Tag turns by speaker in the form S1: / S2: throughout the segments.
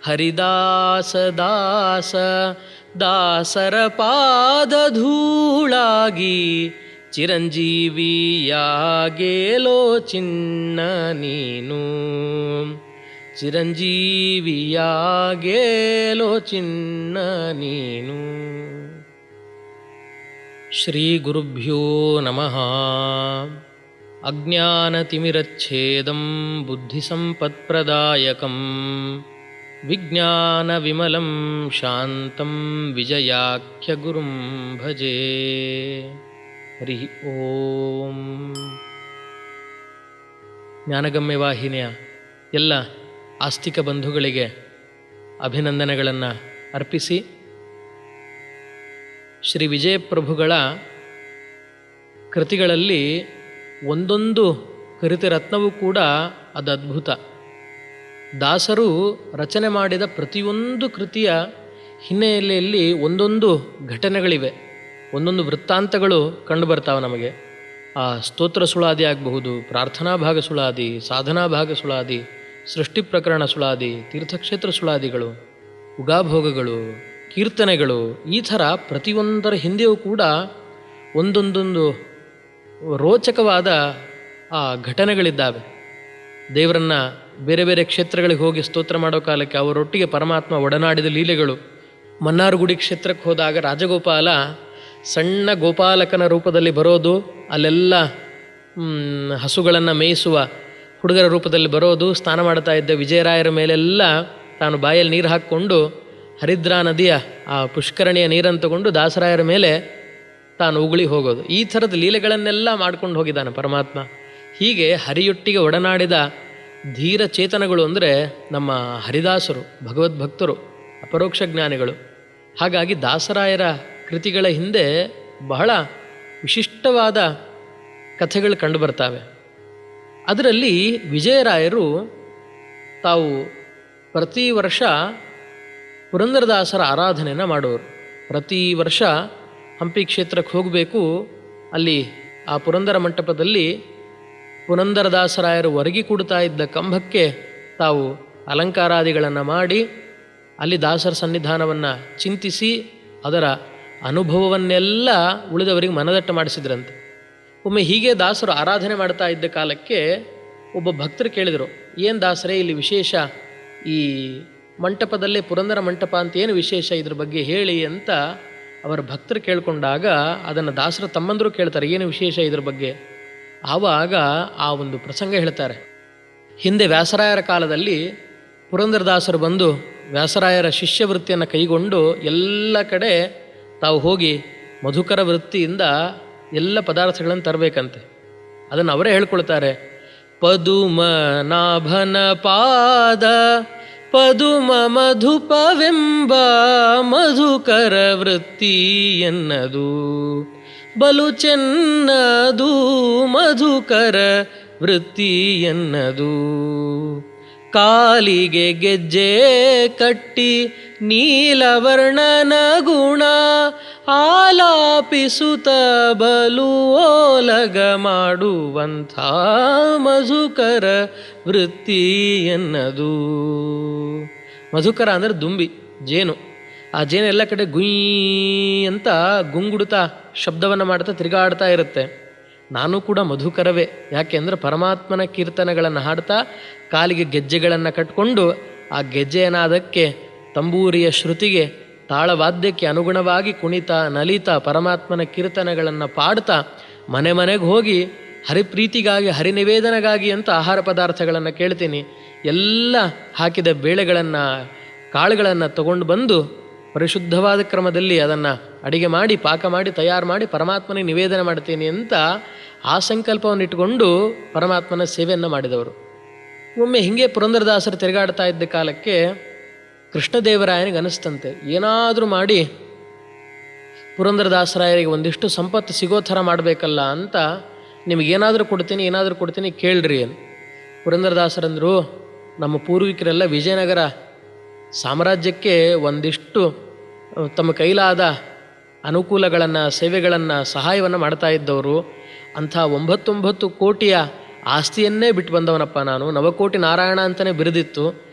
S1: ಹರಿದಾಸ ದಾಸ ದಾಸರ ಪಾದಧೂಳಾಗಿ ಚಿರಂಜೀವಿಯಾಗೇಲೋ ಚಿನ್ನ ನೀನು, ಚಿರಂಜೀವಿಯಾಗೇಲೋ ಚಿನ್ನ ನೀನು. ಶ್ರೀ ಗುರುಭ್ಯೋ ನಮಃ. ಅಜ್ಞಾನತಿಮಿರಚ್ಛೇದಂ ಬುದ್ಧಿಸಂಪತ್ಪ್ರದಾಯಕಂ ವಿಜ್ಞಾನವಿಮಲಂ ಶಾಂತಂ ವಿಜಯಾಖ್ಯಗುರುಂ ಭಜೆ. ಹರಿ ಓಂ. ಜ್ಞಾನಗಮ್ಯ ವಾಹಿನಿಯ ಎಲ್ಲ ಆಸ್ತಿಕ ಬಂಧುಗಳಿಗೆ ಅಭಿನಂದನೆಗಳನ್ನು ಅರ್ಪಿಸಿ, ಶ್ರೀ ವಿಜಯಪ್ರಭುಗಳ ಕೃತಿಗಳಲ್ಲಿ ಒಂದೊಂದು ಕೃತಿರತ್ನವೂ ಕೂಡ ಅದು ಅದ್ಭುತ. ದಾಸರು ರಚನೆ ಮಾಡಿದ ಪ್ರತಿಯೊಂದು ಕೃತಿಯ ಹಿನ್ನೆಲೆಯಲ್ಲಿ ಒಂದೊಂದು ಘಟನೆಗಳಿವೆ, ಒಂದೊಂದು ವೃತ್ತಾಂತಗಳು ಕಂಡುಬರ್ತಾವೆ ನಮಗೆ. ಆ ಸ್ತೋತ್ರ ಸುಳಾದಿ ಆಗಬಹುದು, ಪ್ರಾರ್ಥನಾ ಭಾಗ ಸುಳಾದಿ, ಸಾಧನಾ ಭಾಗ ಸುಳಾದಿ, ಸೃಷ್ಟಿ ಪ್ರಕರಣ ಸುಳಾದಿ, ತೀರ್ಥಕ್ಷೇತ್ರ ಸುಳಾದಿಗಳು, ಉಗಾಭೋಗಗಳು, ಕೀರ್ತನೆಗಳು, ಈ ಥರ ಪ್ರತಿಯೊಂದರ ಹಿಂದೆಯೂ ಕೂಡ ಒಂದೊಂದೊಂದು ರೋಚಕವಾದ ಆ ಘಟನೆಗಳಿದ್ದಾವೆ. ದೇವರನ್ನು ಬೇರೆ ಬೇರೆ ಕ್ಷೇತ್ರಗಳಿಗೆ ಹೋಗಿ ಸ್ತೋತ್ರ ಮಾಡೋ ಕಾಲಕ್ಕೆ ಅವರೊಟ್ಟಿಗೆ ಪರಮಾತ್ಮ ಒಡನಾಡಿದ ಲೀಲೆಗಳು. ಮನ್ನಾರುಗುಡಿ ಕ್ಷೇತ್ರಕ್ಕೆ ಹೋದಾಗ ರಾಜಗೋಪಾಲ ಸಣ್ಣ ಗೋಪಾಲಕನ ರೂಪದಲ್ಲಿ ಬರೋದು, ಅಲ್ಲೆಲ್ಲ ಹಸುಗಳನ್ನು ಮೇಯಿಸುವ ಹುಡುಗರ ರೂಪದಲ್ಲಿ ಬರೋದು, ಸ್ನಾನ ಮಾಡ್ತಾ ಇದ್ದ ವಿಜಯರಾಯರ ಮೇಲೆಲ್ಲ ತಾನು ಬಾಯಲ್ಲಿ ನೀರು ಹಾಕ್ಕೊಂಡು ಹರಿದ್ರಾ ನದಿಯ ಆ ಪುಷ್ಕರಣಿಯ ನೀರನ್ನು ತಗೊಂಡು ದಾಸರಾಯರ ಮೇಲೆ ತಾನು ಉಗುಳಿ ಹೋಗೋದು. ಈ ಥರದ ಲೀಲೆಗಳನ್ನೆಲ್ಲ ಮಾಡ್ಕೊಂಡು ಹೋಗಿದ್ದಾನೆ ಪರಮಾತ್ಮ. ಹೀಗೆ ಹರಿಯೊಟ್ಟಿಗೆ ಒಡನಾಡಿದ ಧೀರ ಚೇತನಗಳು ಅಂದರೆ ನಮ್ಮ ಹರಿದಾಸರು, ಭಗವದ್ಭಕ್ತರು, ಅಪರೋಕ್ಷ ಜ್ಞಾನಿಗಳು. ಹಾಗಾಗಿ ದಾಸರಾಯರ ಕೃತಿಗಳ ಹಿಂದೆ ಬಹಳ ವಿಶಿಷ್ಟವಾದ ಕಥೆಗಳು ಕಂಡುಬರ್ತಾವೆ. ಅದರಲ್ಲಿ ವಿಜಯರಾಯರು ತಾವು ಪ್ರತಿ ವರ್ಷ ಪುರಂದರದಾಸರ ಆರಾಧನೆಯನ್ನು ಮಾಡೋರು. ಪ್ರತಿ ವರ್ಷ ಹಂಪಿ ಕ್ಷೇತ್ರಕ್ಕೆ ಹೋಗಬೇಕು. ಅಲ್ಲಿ ಆ ಪುರಂದರ ಮಂಟಪದಲ್ಲಿ ಪುರಂದರದಾಸರಾಯರು ಒರಗಿ ಕೂಡ್ತಾ ಇದ್ದ ಕಂಬಕ್ಕೆ ತಾವು ಅಲಂಕಾರಾದಿಗಳನ್ನು ಮಾಡಿ ಅಲ್ಲಿ ದಾಸರ ಸನ್ನಿಧಾನವನ್ನು ಚಿಂತಿಸಿ ಅದರ ಅನುಭವವನ್ನೆಲ್ಲ ಉಳಿದವರಿಗೆ ಮನದಟ್ಟು ಮಾಡಿಸಿದ್ರಂತೆ. ಒಮ್ಮೆ ಹೀಗೆ ದಾಸರು ಆರಾಧನೆ ಮಾಡ್ತಾ ಇದ್ದ ಕಾಲಕ್ಕೆ ಒಬ್ಬ ಭಕ್ತರು ಕೇಳಿದರು, ಏನು ದಾಸರೇ ಇಲ್ಲಿ ವಿಶೇಷ, ಈ ಮಂಟಪದಲ್ಲೇ ಪುರಂದರ ಮಂಟಪ ಅಂತ ಏನು ವಿಶೇಷ, ಇದ್ರ ಬಗ್ಗೆ ಹೇಳಿ ಅಂತ ಅವರ ಭಕ್ತರು ಕೇಳಿಕೊಂಡಾಗ ಅದನ್ನು ದಾಸರ ತಮ್ಮಂದರು ಕೇಳ್ತಾರೆ, ಏನು ವಿಶೇಷ ಇದ್ರ ಬಗ್ಗೆ. ಆವಾಗ ಆ ಒಂದು ಪ್ರಸಂಗ ಹೇಳ್ತಾರೆ. ಹಿಂದೆ ವ್ಯಾಸರಾಯರ ಕಾಲದಲ್ಲಿ ಪುರಂದರದಾಸರು ಬಂದು ವ್ಯಾಸರಾಯರ ಶಿಷ್ಯವೃತ್ತಿಯನ್ನು ಕೈಗೊಂಡು ಎಲ್ಲ ಕಡೆ ತಾವು ಹೋಗಿ ಮಧುಕರ ವೃತ್ತಿಯಿಂದ ಎಲ್ಲ ಪದಾರ್ಥಗಳನ್ನು ತರಬೇಕಂತೆ. ಅದನ್ನು ಅವರೇ ಹೇಳ್ಕೊಳ್ತಾರೆ. ಪದುಮನಾಭನ ಪಾದ ಪದುಮ ಮಧುಪವೆಂಬ ಮಧುಕರ ವೃತ್ತಿ ಎನ್ನದು ಬಲು ಚೆನ್ನದು ಮಧುಕರ ವೃತ್ತಿ ಎನ್ನದು. ಕಾಲಿಗೆ ಗೆಜ್ಜೆ ಕಟ್ಟಿ ನೀಲವರ್ಣನ ಗುಣ ಆಲಾಪಿಸುತ್ತ ಬಲು ಓಲಗ ಮಾಡುವಂಥ ಮಧುಕರ ವೃತ್ತಿ ಎನ್ನದು. ಮಧುಕರ ಅಂದರೆ ದುಂಬಿ, ಜೇನು. ಆ ಜೇನು ಎಲ್ಲ ಕಡೆ ಗುಯ್ ಅಂತ ಗುಂಗುಡುತ್ತಾ ಶಬ್ದವನ್ನು ಮಾಡ್ತಾ ತಿರುಗಾಡ್ತಾ ಇರುತ್ತೆ. ನಾನು ಕೂಡ ಮಧುಕರವೇ. ಯಾಕೆ ಅಂದರೆ ಪರಮಾತ್ಮನ ಕೀರ್ತನೆಗಳನ್ನು ಹಾಡ್ತಾ ಕಾಲಿಗೆ ಗೆಜ್ಜೆಗಳನ್ನು ಕಟ್ಕೊಂಡು ಆ ಗೆಜ್ಜೆಯನಾದಕ್ಕೆ ತಂಬೂರಿಯ ಶ್ರುತಿಗೆ ತಾಳವಾದ್ಯಕ್ಕೆ ಅನುಗುಣವಾಗಿ ಕುಣಿತಾ ನಲಿತಾ ಪರಮಾತ್ಮನ ಕೀರ್ತನೆಗಳನ್ನು ಪಾಡ್ತಾ ಮನೆ ಮನೆಗೆ ಹೋಗಿ ಹರಿಪ್ರೀತಿಗಾಗಿ ಹರಿನಿವೇದನೆಗಾಗಿ ಅಂತ ಆಹಾರ ಪದಾರ್ಥಗಳನ್ನು ಕೇಳ್ತೀನಿ. ಎಲ್ಲ ಹಾಕಿದ ಬೇಳೆಗಳನ್ನು ಕಾಳುಗಳನ್ನು ತಗೊಂಡು ಬಂದು ಪರಿಶುದ್ಧವಾದ ಕ್ರಮದಲ್ಲಿ ಅದನ್ನು ಅಡಿಗೆ ಮಾಡಿ ಪಾಕ ಮಾಡಿ ತಯಾರು ಮಾಡಿ ಪರಮಾತ್ಮನಿಗೆ ನಿವೇದನೆ ಮಾಡ್ತೀನಿ ಅಂತ ಆ ಸಂಕಲ್ಪವನ್ನು ಇಟ್ಟುಕೊಂಡು ಪರಮಾತ್ಮನ ಸೇವೆಯನ್ನು ಮಾಡಿದವರು. ಒಮ್ಮೆ ಹೀಗೆ ಪುರಂದರದಾಸರು ತಿರುಗಾಡ್ತಾ ಇದ್ದ ಕಾಲಕ್ಕೆ ಕೃಷ್ಣದೇವರಾಯನಿಗೆ ಅನಿಸ್ತಂತೆ, ಏನಾದರೂ ಮಾಡಿ ಪುರಂದರದಾಸರಾಯರಿಗೆ ಒಂದಿಷ್ಟು ಸಂಪತ್ತು ಸಿಗೋ ಥರ ಮಾಡಬೇಕಲ್ಲ ಅಂತ, ನಿಮಗೇನಾದರೂ ಕೊಡ್ತೀನಿ ಕೇಳ್ರಿ ಅಂತ. ಪುರಂದರದಾಸರಂದರು, ನಮ್ಮ ಪೂರ್ವಿಕರೆಲ್ಲ ವಿಜಯನಗರ ಸಾಮ್ರಾಜ್ಯಕ್ಕೆ ಒಂದಿಷ್ಟು ತಮ್ಮ ಕೈಲಾದ ಅನುಕೂಲಗಳನ್ನು, ಸೇವೆಗಳನ್ನು, ಸಹಾಯವನ್ನು ಮಾಡ್ತಾ ಇದ್ದವರು. ಅಂಥ 99 ಕೋಟಿಯ ಆಸ್ತಿಯನ್ನೇ ಬಿಟ್ಟು ಬಂದವನಪ್ಪ ನಾನು. ನವಕೋಟಿ ನಾರಾಯಣ ಅಂತಲೇ ಬಿರಿದಿತ್ತು.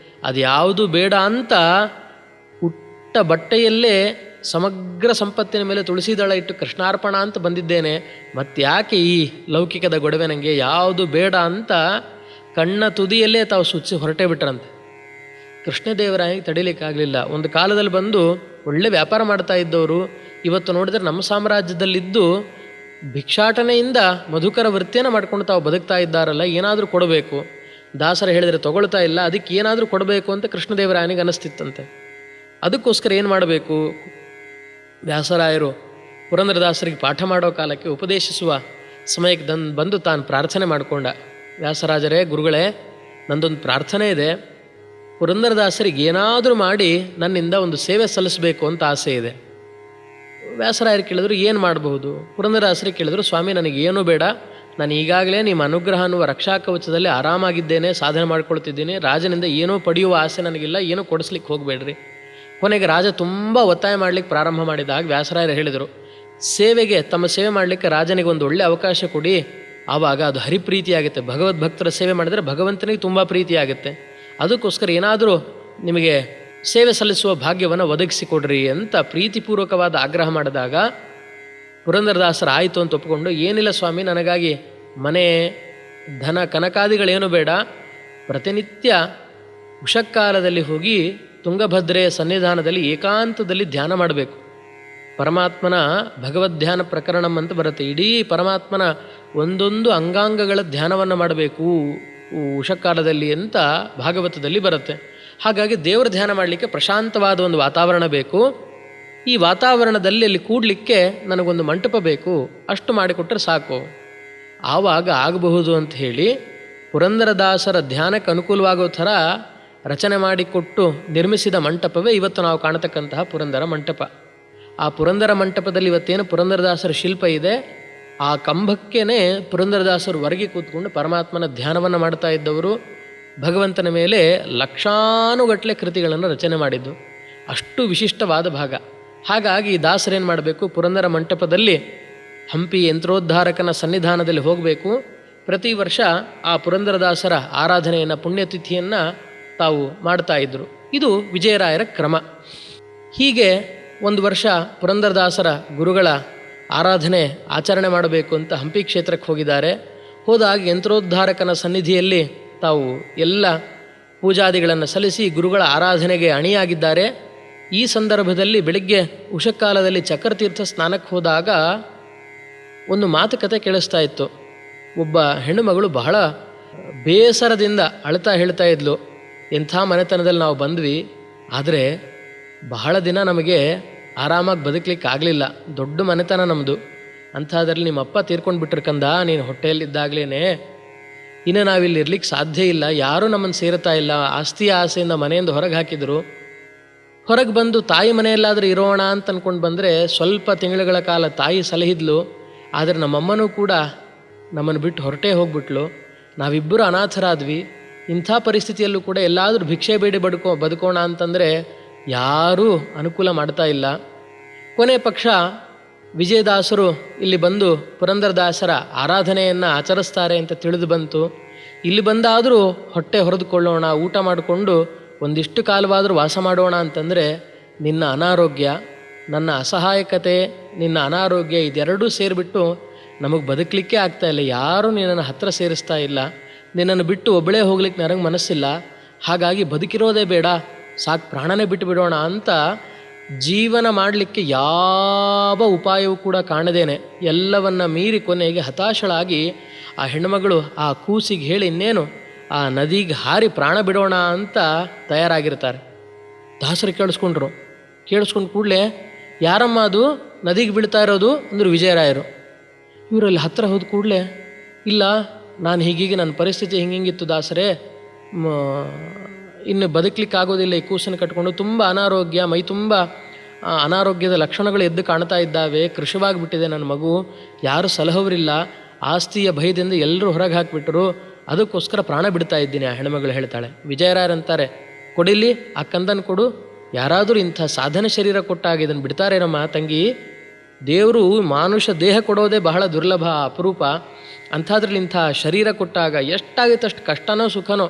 S1: ಅದು ಯಾವುದು ಬೇಡ ಅಂತ ಉಟ್ಟ ಬಟ್ಟೆಯಲ್ಲೇ ಸಮಗ್ರ ಸಂಪತ್ತಿನ ಮೇಲೆ ತುಳಸಿ ದಳ ಇಟ್ಟು ಕೃಷ್ಣಾರ್ಪಣ ಅಂತ ಬಂದಿದ್ದೇನೆ, ಮತ್ತ್ಯಾಕೆ ಈ ಲೌಕಿಕದ ಗೊಡವೆ ನನಗೆ, ಯಾವುದು ಬೇಡ ಅಂತ ಕಣ್ಣ ತುದಿಯಲ್ಲೇ ತಾವು ಸುಚ್ಚಿ ಹೊರಟೇ ಬಿಟ್ರಂತೆ. ಕೃಷ್ಣದೇವರಾಯನಿಗೆ ತಡಿಲಿಕ್ಕಾಗಲಿಲ್ಲ. ಒಂದು ಕಾಲದಲ್ಲಿ ಬಂದು ಒಳ್ಳೆ ವ್ಯಾಪಾರ ಮಾಡ್ತಾ ಇದ್ದವರು ಇವತ್ತು ನೋಡಿದರೆ ನಮ್ಮ ಸಾಮ್ರಾಜ್ಯದಲ್ಲಿದ್ದು ಭಿಕ್ಷಾಟನೆಯಿಂದ ಮಧುಕರ ವೃತ್ತಿಯನ್ನು ಮಾಡ್ಕೊಂಡು ತಾವು ಬದುಕ್ತಾ ಇದ್ದಾರಲ್ಲ, ಏನಾದರೂ ಕೊಡಬೇಕು. ದಾಸರು ಹೇಳಿದರೆ ತಗೊಳ್ತಾ ಇಲ್ಲ, ಅದಕ್ಕೆ ಏನಾದರೂ ಕೊಡಬೇಕು ಅಂತ ಕೃಷ್ಣದೇವರಾಯನಿಗೆ ಅನ್ನಿಸ್ತಿತ್ತಂತೆ. ಅದಕ್ಕೋಸ್ಕರ ಏನು ಮಾಡಬೇಕು? ವ್ಯಾಸರಾಯರು ಪುರಂದರದಾಸರಿಗೆ ಪಾಠ ಮಾಡೋ ಕಾಲಕ್ಕೆ ಉಪದೇಶಿಸುವ ಸಮಯಕ್ಕೆ ಬಂದು ತಾನು ಪ್ರಾರ್ಥನೆ ಮಾಡಿಕೊಂಡ. ವ್ಯಾಸರಾಜರೇ, ಗುರುಗಳೇ, ನಂದೊಂದು ಪ್ರಾರ್ಥನೆ ಇದೆ, ಪುರಂದರದಾಸರಿಗೆ ಏನಾದರೂ ಮಾಡಿ ನನ್ನಿಂದ ಒಂದು ಸೇವೆ ಸಲ್ಲಿಸಬೇಕು ಅಂತ ಆಸೆ ಇದೆ. ವ್ಯಾಸರಾಯರು ಕೇಳಿದ್ರು, ಏನು ಮಾಡಬಹುದು? ಪುರಂದರದಾಸರಿಗೆ ಕೇಳಿದ್ರು, ಸ್ವಾಮಿ ನನಗೇನೂ ಬೇಡ, ನಾನು ಈಗಾಗಲೇ ನಿಮ್ಮ ಅನುಗ್ರಹ ಅನ್ನುವ ರಕ್ಷಾ ಕವಚದಲ್ಲಿ ಆರಾಮಾಗಿದ್ದೇನೆ, ಸಾಧನೆ ಮಾಡ್ಕೊಳ್ತಿದ್ದೀನಿ, ರಾಜನಿಂದ ಏನೂ ಪಡೆಯುವ ಆಸೆ ನನಗಿಲ್ಲ, ಏನೂ ಕೊಡಿಸ್ಲಿಕ್ಕೆ ಹೋಗಬೇಡ್ರಿ. ಕೊನೆಗೆ ರಾಜ ತುಂಬ ಒತ್ತಾಯ ಮಾಡಲಿಕ್ಕೆ ಪ್ರಾರಂಭ ಮಾಡಿದಾಗ ವ್ಯಾಸರಾಯರು ಹೇಳಿದರು, ಸೇವೆಗೆ, ತಮ್ಮ ಸೇವೆ ಮಾಡಲಿಕ್ಕೆ ರಾಜನಿಗೆ ಒಂದು ಒಳ್ಳೆಯ ಅವಕಾಶ ಕೊಡಿ, ಆವಾಗ ಅದು ಹರಿಪ್ರೀತಿಯಾಗುತ್ತೆ. ಭಗವದ್ಭಕ್ತರ ಸೇವೆ ಮಾಡಿದರೆ ಭಗವಂತನಿಗೆ ತುಂಬ ಪ್ರೀತಿಯಾಗುತ್ತೆ. ಅದಕ್ಕೋಸ್ಕರ ಏನಾದರೂ ನಿಮಗೆ ಸೇವೆ ಸಲ್ಲಿಸುವ ಭಾಗ್ಯವನ್ನು ಒದಗಿಸಿಕೊಡ್ರಿ ಅಂತ ಪ್ರೀತಿಪೂರ್ವಕವಾದ ಆಗ್ರಹ ಮಾಡಿದಾಗ ಪುರಂದರದಾಸರು ಆಯಿತು ಅಂತ ಒಪ್ಪಿಕೊಂಡು, ಏನಿಲ್ಲ ಸ್ವಾಮಿ, ನನಗಾಗಿ ಮನೆ ಧನ ಕನಕಾದಿಗಳೇನು ಬೇಡ, ಪ್ರತಿನಿತ್ಯ ಉಷಕ್ಕಾಲದಲ್ಲಿ ಹೋಗಿ ತುಂಗಭದ್ರೆಯ ಸನ್ನಿಧಾನದಲ್ಲಿ ಏಕಾಂತದಲ್ಲಿ ಧ್ಯಾನ ಮಾಡಬೇಕು. ಪರಮಾತ್ಮನ ಭಗವದ್ಧ್ಯಾನ ಪ್ರಕರಣಂ ಅಂತ ಬರುತ್ತೆ. ಇಡೀ ಪರಮಾತ್ಮನ ಒಂದೊಂದು ಅಂಗಾಂಗಗಳ ಧ್ಯಾನವನ್ನು ಮಾಡಬೇಕು ಉಷಕ್ಕಾಲದಲ್ಲಿ ಅಂತ ಭಾಗವತದಲ್ಲಿ ಬರುತ್ತೆ. ಹಾಗಾಗಿ ದೇವರ ಧ್ಯಾನ ಮಾಡಲಿಕ್ಕೆ ಪ್ರಶಾಂತವಾದ ಒಂದು ವಾತಾವರಣ ಬೇಕು. ಈ ವಾತಾವರಣದಲ್ಲಿ ಅಲ್ಲಿ ಕೂಡಲಿಕ್ಕೆ ನನಗೊಂದು ಮಂಟಪ ಬೇಕು, ಅಷ್ಟು ಮಾಡಿಕೊಟ್ರೆ ಸಾಕು, ಆವಾಗ ಆಗಬಹುದು ಅಂತ ಹೇಳಿ ಪುರಂದರದಾಸರ ಧ್ಯಾನಕ್ಕೆ ಅನುಕೂಲವಾಗೋ ಥರ ರಚನೆ ಮಾಡಿಕೊಟ್ಟು ನಿರ್ಮಿಸಿದ ಮಂಟಪವೇ ಇವತ್ತು ನಾವು ಕಾಣತಕ್ಕಂತಹ ಪುರಂದರ ಮಂಟಪ. ಆ ಪುರಂದರ ಮಂಟಪದಲ್ಲಿ ಇವತ್ತೇನು ಪುರಂದರದಾಸರ ಶಿಲ್ಪ ಇದೆ, ಆ ಕಂಬಕ್ಕೇ ಪುರಂದರದಾಸರು ಹೊರಗೆ ಕೂತ್ಕೊಂಡು ಪರಮಾತ್ಮನ ಧ್ಯಾನವನ್ನು ಮಾಡ್ತಾ ಇದ್ದವರು, ಭಗವಂತನ ಮೇಲೆ ಲಕ್ಷಾನುಗಟ್ಟಲೆ ಕೃತಿಗಳನ್ನು ರಚನೆ ಮಾಡಿದ್ದು. ಅಷ್ಟು ವಿಶಿಷ್ಟವಾದ ಭಾಗ. ಹಾಗಾಗಿ ದಾಸರೇನು ಮಾಡಬೇಕು, ಪುರಂದರ ಮಂಟಪದಲ್ಲಿ ಹಂಪಿ ಯಂತ್ರೋದ್ಧಾರಕನ ಸನ್ನಿಧಾನದಲ್ಲಿ ಹೋಗಬೇಕು. ಪ್ರತಿ ವರ್ಷ ಆ ಪುರಂದರದಾಸರ ಆರಾಧನೆಯನ್ನು, ಪುಣ್ಯತಿಥಿಯನ್ನು ತಾವು ಮಾಡ್ತಾ ಇದ್ದರು. ಇದು ವಿಜಯರಾಯರ ಕ್ರಮ. ಹೀಗೆ ಒಂದು ವರ್ಷ ಪುರಂದರದಾಸರ ಗುರುಗಳ ಆರಾಧನೆ ಆಚರಣೆ ಮಾಡಬೇಕು ಅಂತ ಹಂಪಿ ಕ್ಷೇತ್ರಕ್ಕೆ ಹೋಗಿದ್ದಾರೆ. ಹೋದಾಗ ಯಂತ್ರೋದ್ಧಾರಕನ ಸನ್ನಿಧಿಯಲ್ಲಿ ತಾವು ಎಲ್ಲ ಪೂಜಾದಿಗಳನ್ನು ಸಲ್ಲಿಸಿ ಗುರುಗಳ ಆರಾಧನೆಗೆ ಅಣಿಯಾಗಿದ್ದಾರೆ. ಈ ಸಂದರ್ಭದಲ್ಲಿ ಬೆಳಿಗ್ಗೆ ಉಷಕ್ಕಾಲದಲ್ಲಿ ಚಕ್ರತೀರ್ಥ ಸ್ನಾನಕ್ಕೆ ಹೋದಾಗ ಒಂದು ಮಾತುಕತೆ ಕೇಳಿಸ್ತಾ ಇತ್ತು. ಒಬ್ಬ ಹೆಣ್ಣು ಮಗಳು ಬಹಳ ಬೇಸರದಿಂದ ಅಳ್ತಾ ಹೇಳ್ತಾ ಇದ್ಲು, ಎಂಥ ಮನೆತನದಲ್ಲಿ ನಾವು ಬಂದ್ವಿ, ಆದರೆ ಬಹಳ ದಿನ ನಮಗೆ ಆರಾಮಾಗಿ ಬದುಕಲಿಕ್ಕೆ ಆಗಲಿಲ್ಲ, ದೊಡ್ಡ ಮನೆತನ ನಮ್ಮದು, ಅಂಥದ್ರಲ್ಲಿ ನಿಮ್ಮಪ್ಪ ತೀರ್ಕೊಂಡು ಬಿಟ್ಟಿರ್ಕಂದ, ನೀನು ಹೊಟ್ಟೆಯಲ್ಲಿದ್ದಾಗಲೇ ಇನ್ನು ನಾವಿಲ್ಲಿ ಇರ್ಲಿಕ್ಕೆ ಸಾಧ್ಯ ಇಲ್ಲ, ಯಾರೂ ನಮ್ಮನ್ನು ಸೇರ್ತಾ ಇಲ್ಲ, ಆಸ್ತಿಯ ಆಸೆಯಿಂದ ಮನೆಯಿಂದ ಹೊರಗೆ ಹಾಕಿದರು. ಹೊರಗೆ ಬಂದು ತಾಯಿ ಮನೆಯಲ್ಲಾದರೂ ಇರೋಣ ಅಂತ ಅಂದ್ಕೊಂಡು ಬಂದರೆ ಸ್ವಲ್ಪ ತಿಂಗಳುಗಳ ಕಾಲ ತಾಯಿ ಸಲಹಿದ್ಲು, ಆದರೆ ನಮ್ಮಮ್ಮನೂ ಕೂಡ ನಮ್ಮನ್ನು ಬಿಟ್ಟು ಹೊರಟೇ ಹೋಗ್ಬಿಟ್ಲು. ನಾವಿಬ್ಬರು ಅನಾಥರಾದ್ವಿ. ಇಂಥ ಪರಿಸ್ಥಿತಿಯಲ್ಲೂ ಕೂಡ ಎಲ್ಲಾದರೂ ಭಿಕ್ಷೆ ಬೇಡಿ ಬದುಕೋಣ ಅಂತಂದರೆ ಯಾರೂ ಅನುಕೂಲ ಮಾಡ್ತಾ ಇಲ್ಲ. ಕೊನೆ ಪಕ್ಷ ವಿಜಯದಾಸರು ಇಲ್ಲಿ ಬಂದು ಪುರಂದರದಾಸರ ಆರಾಧನೆಯನ್ನು ಆಚರಿಸ್ತಾರೆ ಅಂತ ತಿಳಿದು ಬಂತು. ಇಲ್ಲಿ ಬಂದಾದರೂ ಹೊಟ್ಟೆ ಹೊರೆದುಕೊಳ್ಳೋಣ, ಊಟ ಮಾಡಿಕೊಂಡು ಒಂದಿಷ್ಟು ಕಾಲವಾದರೂ ವಾಸ ಮಾಡೋಣ ಅಂತಂದರೆ ನಿನ್ನ ಅನಾರೋಗ್ಯ, ನನ್ನ ಅಸಹಾಯಕತೆ, ನಿನ್ನ ಅನಾರೋಗ್ಯ ಇದೆರಡೂ ಸೇರಿಬಿಟ್ಟು ನಮಗೆ ಬದುಕಲಿಕ್ಕೆ ಆಗ್ತಾಯಿಲ್ಲ, ಯಾರೂ ನಿನ್ನನ್ನು ಹತ್ತಿರ ಸೇರಿಸ್ತಾ ಇಲ್ಲ, ನಿನ್ನನ್ನು ಬಿಟ್ಟು ಒಬ್ಬಳೇ ಹೋಗ್ಲಿಕ್ಕೆ ನನಗೆ ಮನಸ್ಸಿಲ್ಲ, ಹಾಗಾಗಿ ಬದುಕಿರೋದೇ ಬೇಡ, ಸಾಕು ಪ್ರಾಣನೇ ಬಿಟ್ಟು ಬಿಡೋಣ ಅಂತ ಜೀವನ ಮಾಡಲಿಕ್ಕೆ ಯಾವ ಉಪಾಯವೂ ಕೂಡ ಕಾಣದೇನೆ ಎಲ್ಲವನ್ನ ಮೀರಿ ಕೊನೆಗೆ ಹತಾಶಳಾಗಿ ಆ ಹೆಣ್ಣುಮಗಳು ಆ ಕೂಸಿಗೆ ಹೇಳಿ ಇನ್ನೇನು ಆ ನದಿಗೆ ಹಾರಿ ಪ್ರಾಣ ಬಿಡೋಣ ಅಂತ ತಯಾರಾಗಿರ್ತಾರೆ. ದಾಸರು ಕೇಳಿಸ್ಕೊಂಡು ಕೂಡಲೇ ಯಾರಮ್ಮ ಅದು ನದಿಗೆ ಬೀಳ್ತಾ ಇರೋದು ಅಂದರು ವಿಜಯರಾಯರು. ಇವರಲ್ಲಿ ಹತ್ತಿರ ಹೋದ ಕೂಡಲೇ ಇಲ್ಲ, ನಾನು ಹೀಗೀಗೆ ನನ್ನ ಪರಿಸ್ಥಿತಿ ಹಿಂಗಿತ್ತು ದಾಸರೇ, ಇನ್ನು ಬದುಕಲಿಕ್ಕಾಗೋದಿಲ್ಲ, ಈ ಕೂಸನ್ನು ಕಟ್ಕೊಂಡು ತುಂಬ ಅನಾರೋಗ್ಯ, ಮೈ ತುಂಬ ಅನಾರೋಗ್ಯದ ಲಕ್ಷಣಗಳು ಎದ್ದು ಕಾಣ್ತಾ ಇದ್ದಾವೆ, ಕೃಶವಾಗಿಬಿಟ್ಟಿದೆ ನನ್ನ ಮಗು, ಯಾರು ಸಲಹವರಿಲ್ಲ, ಆಸ್ತಿಯ ಭಯದಿಂದ ಎಲ್ಲರೂ ಹೊರಗೆ ಹಾಕಿಬಿಟ್ರು, ಅದಕ್ಕೋಸ್ಕರ ಪ್ರಾಣ ಬಿಡ್ತಾ ಇದ್ದೀನಿ ಆ ಹೆಣ್ಮಗಳು ಹೇಳ್ತಾಳೆ. ವಿಜಯರಾಯರಂತಾರೆ, ಕೊಡಿಲಿ ಆ ಕಂದನ್ನು ಕೊಡು, ಯಾರಾದರೂ ಇಂಥ ಸಾಧನ ಶರೀರ ಕೊಟ್ಟಾಗ ಇದನ್ನು ಬಿಡ್ತಾರೇನಮ್ಮ ತಂಗಿ, ದೇವರು ಮಾನುಷ ದೇಹ ಕೊಡೋದೇ ಬಹಳ ದುರ್ಲಭ ಅಪರೂಪ, ಅಂಥದ್ರಲ್ಲಿ ಇಂಥ ಶರೀರ ಕೊಟ್ಟಾಗ ಎಷ್ಟಾಗುತ್ತೆ ಅಷ್ಟು ಕಷ್ಟನೋ ಸುಖನೋ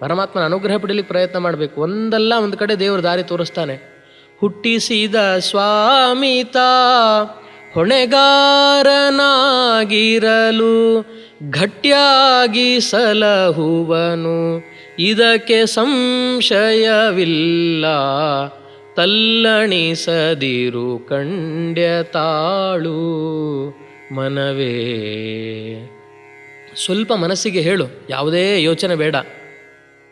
S1: ಪರಮಾತ್ಮನ ಅನುಗ್ರಹ ಪಡೀಲಿಕ್ಕೆ ಪ್ರಯತ್ನ ಮಾಡಬೇಕು. ಒಂದಲ್ಲ ಒಂದು ಕಡೆ ದೇವರು ದಾರಿ ತೋರಿಸ್ತಾನೆ. ಹುಟ್ಟಿಸಿದ ಸ್ವಾಮಿತ ಹೊಣೆಗಾರನಾಗಿರಲು ಗಟ್ಟಿಯಾಗಿ ಸಲಹುವನು, ಇದಕ್ಕೆ ಸಂಶಯವಿಲ್ಲ. ತಲ್ಲಣಿಸದಿರು ಕಂಡ್ಯ ತಾಳು ಮನವೇ. ಸ್ವಲ್ಪ ಮನಸ್ಸಿಗೆ ಹೇಳು, ಯಾವುದೇ ಯೋಚನೆ ಬೇಡ,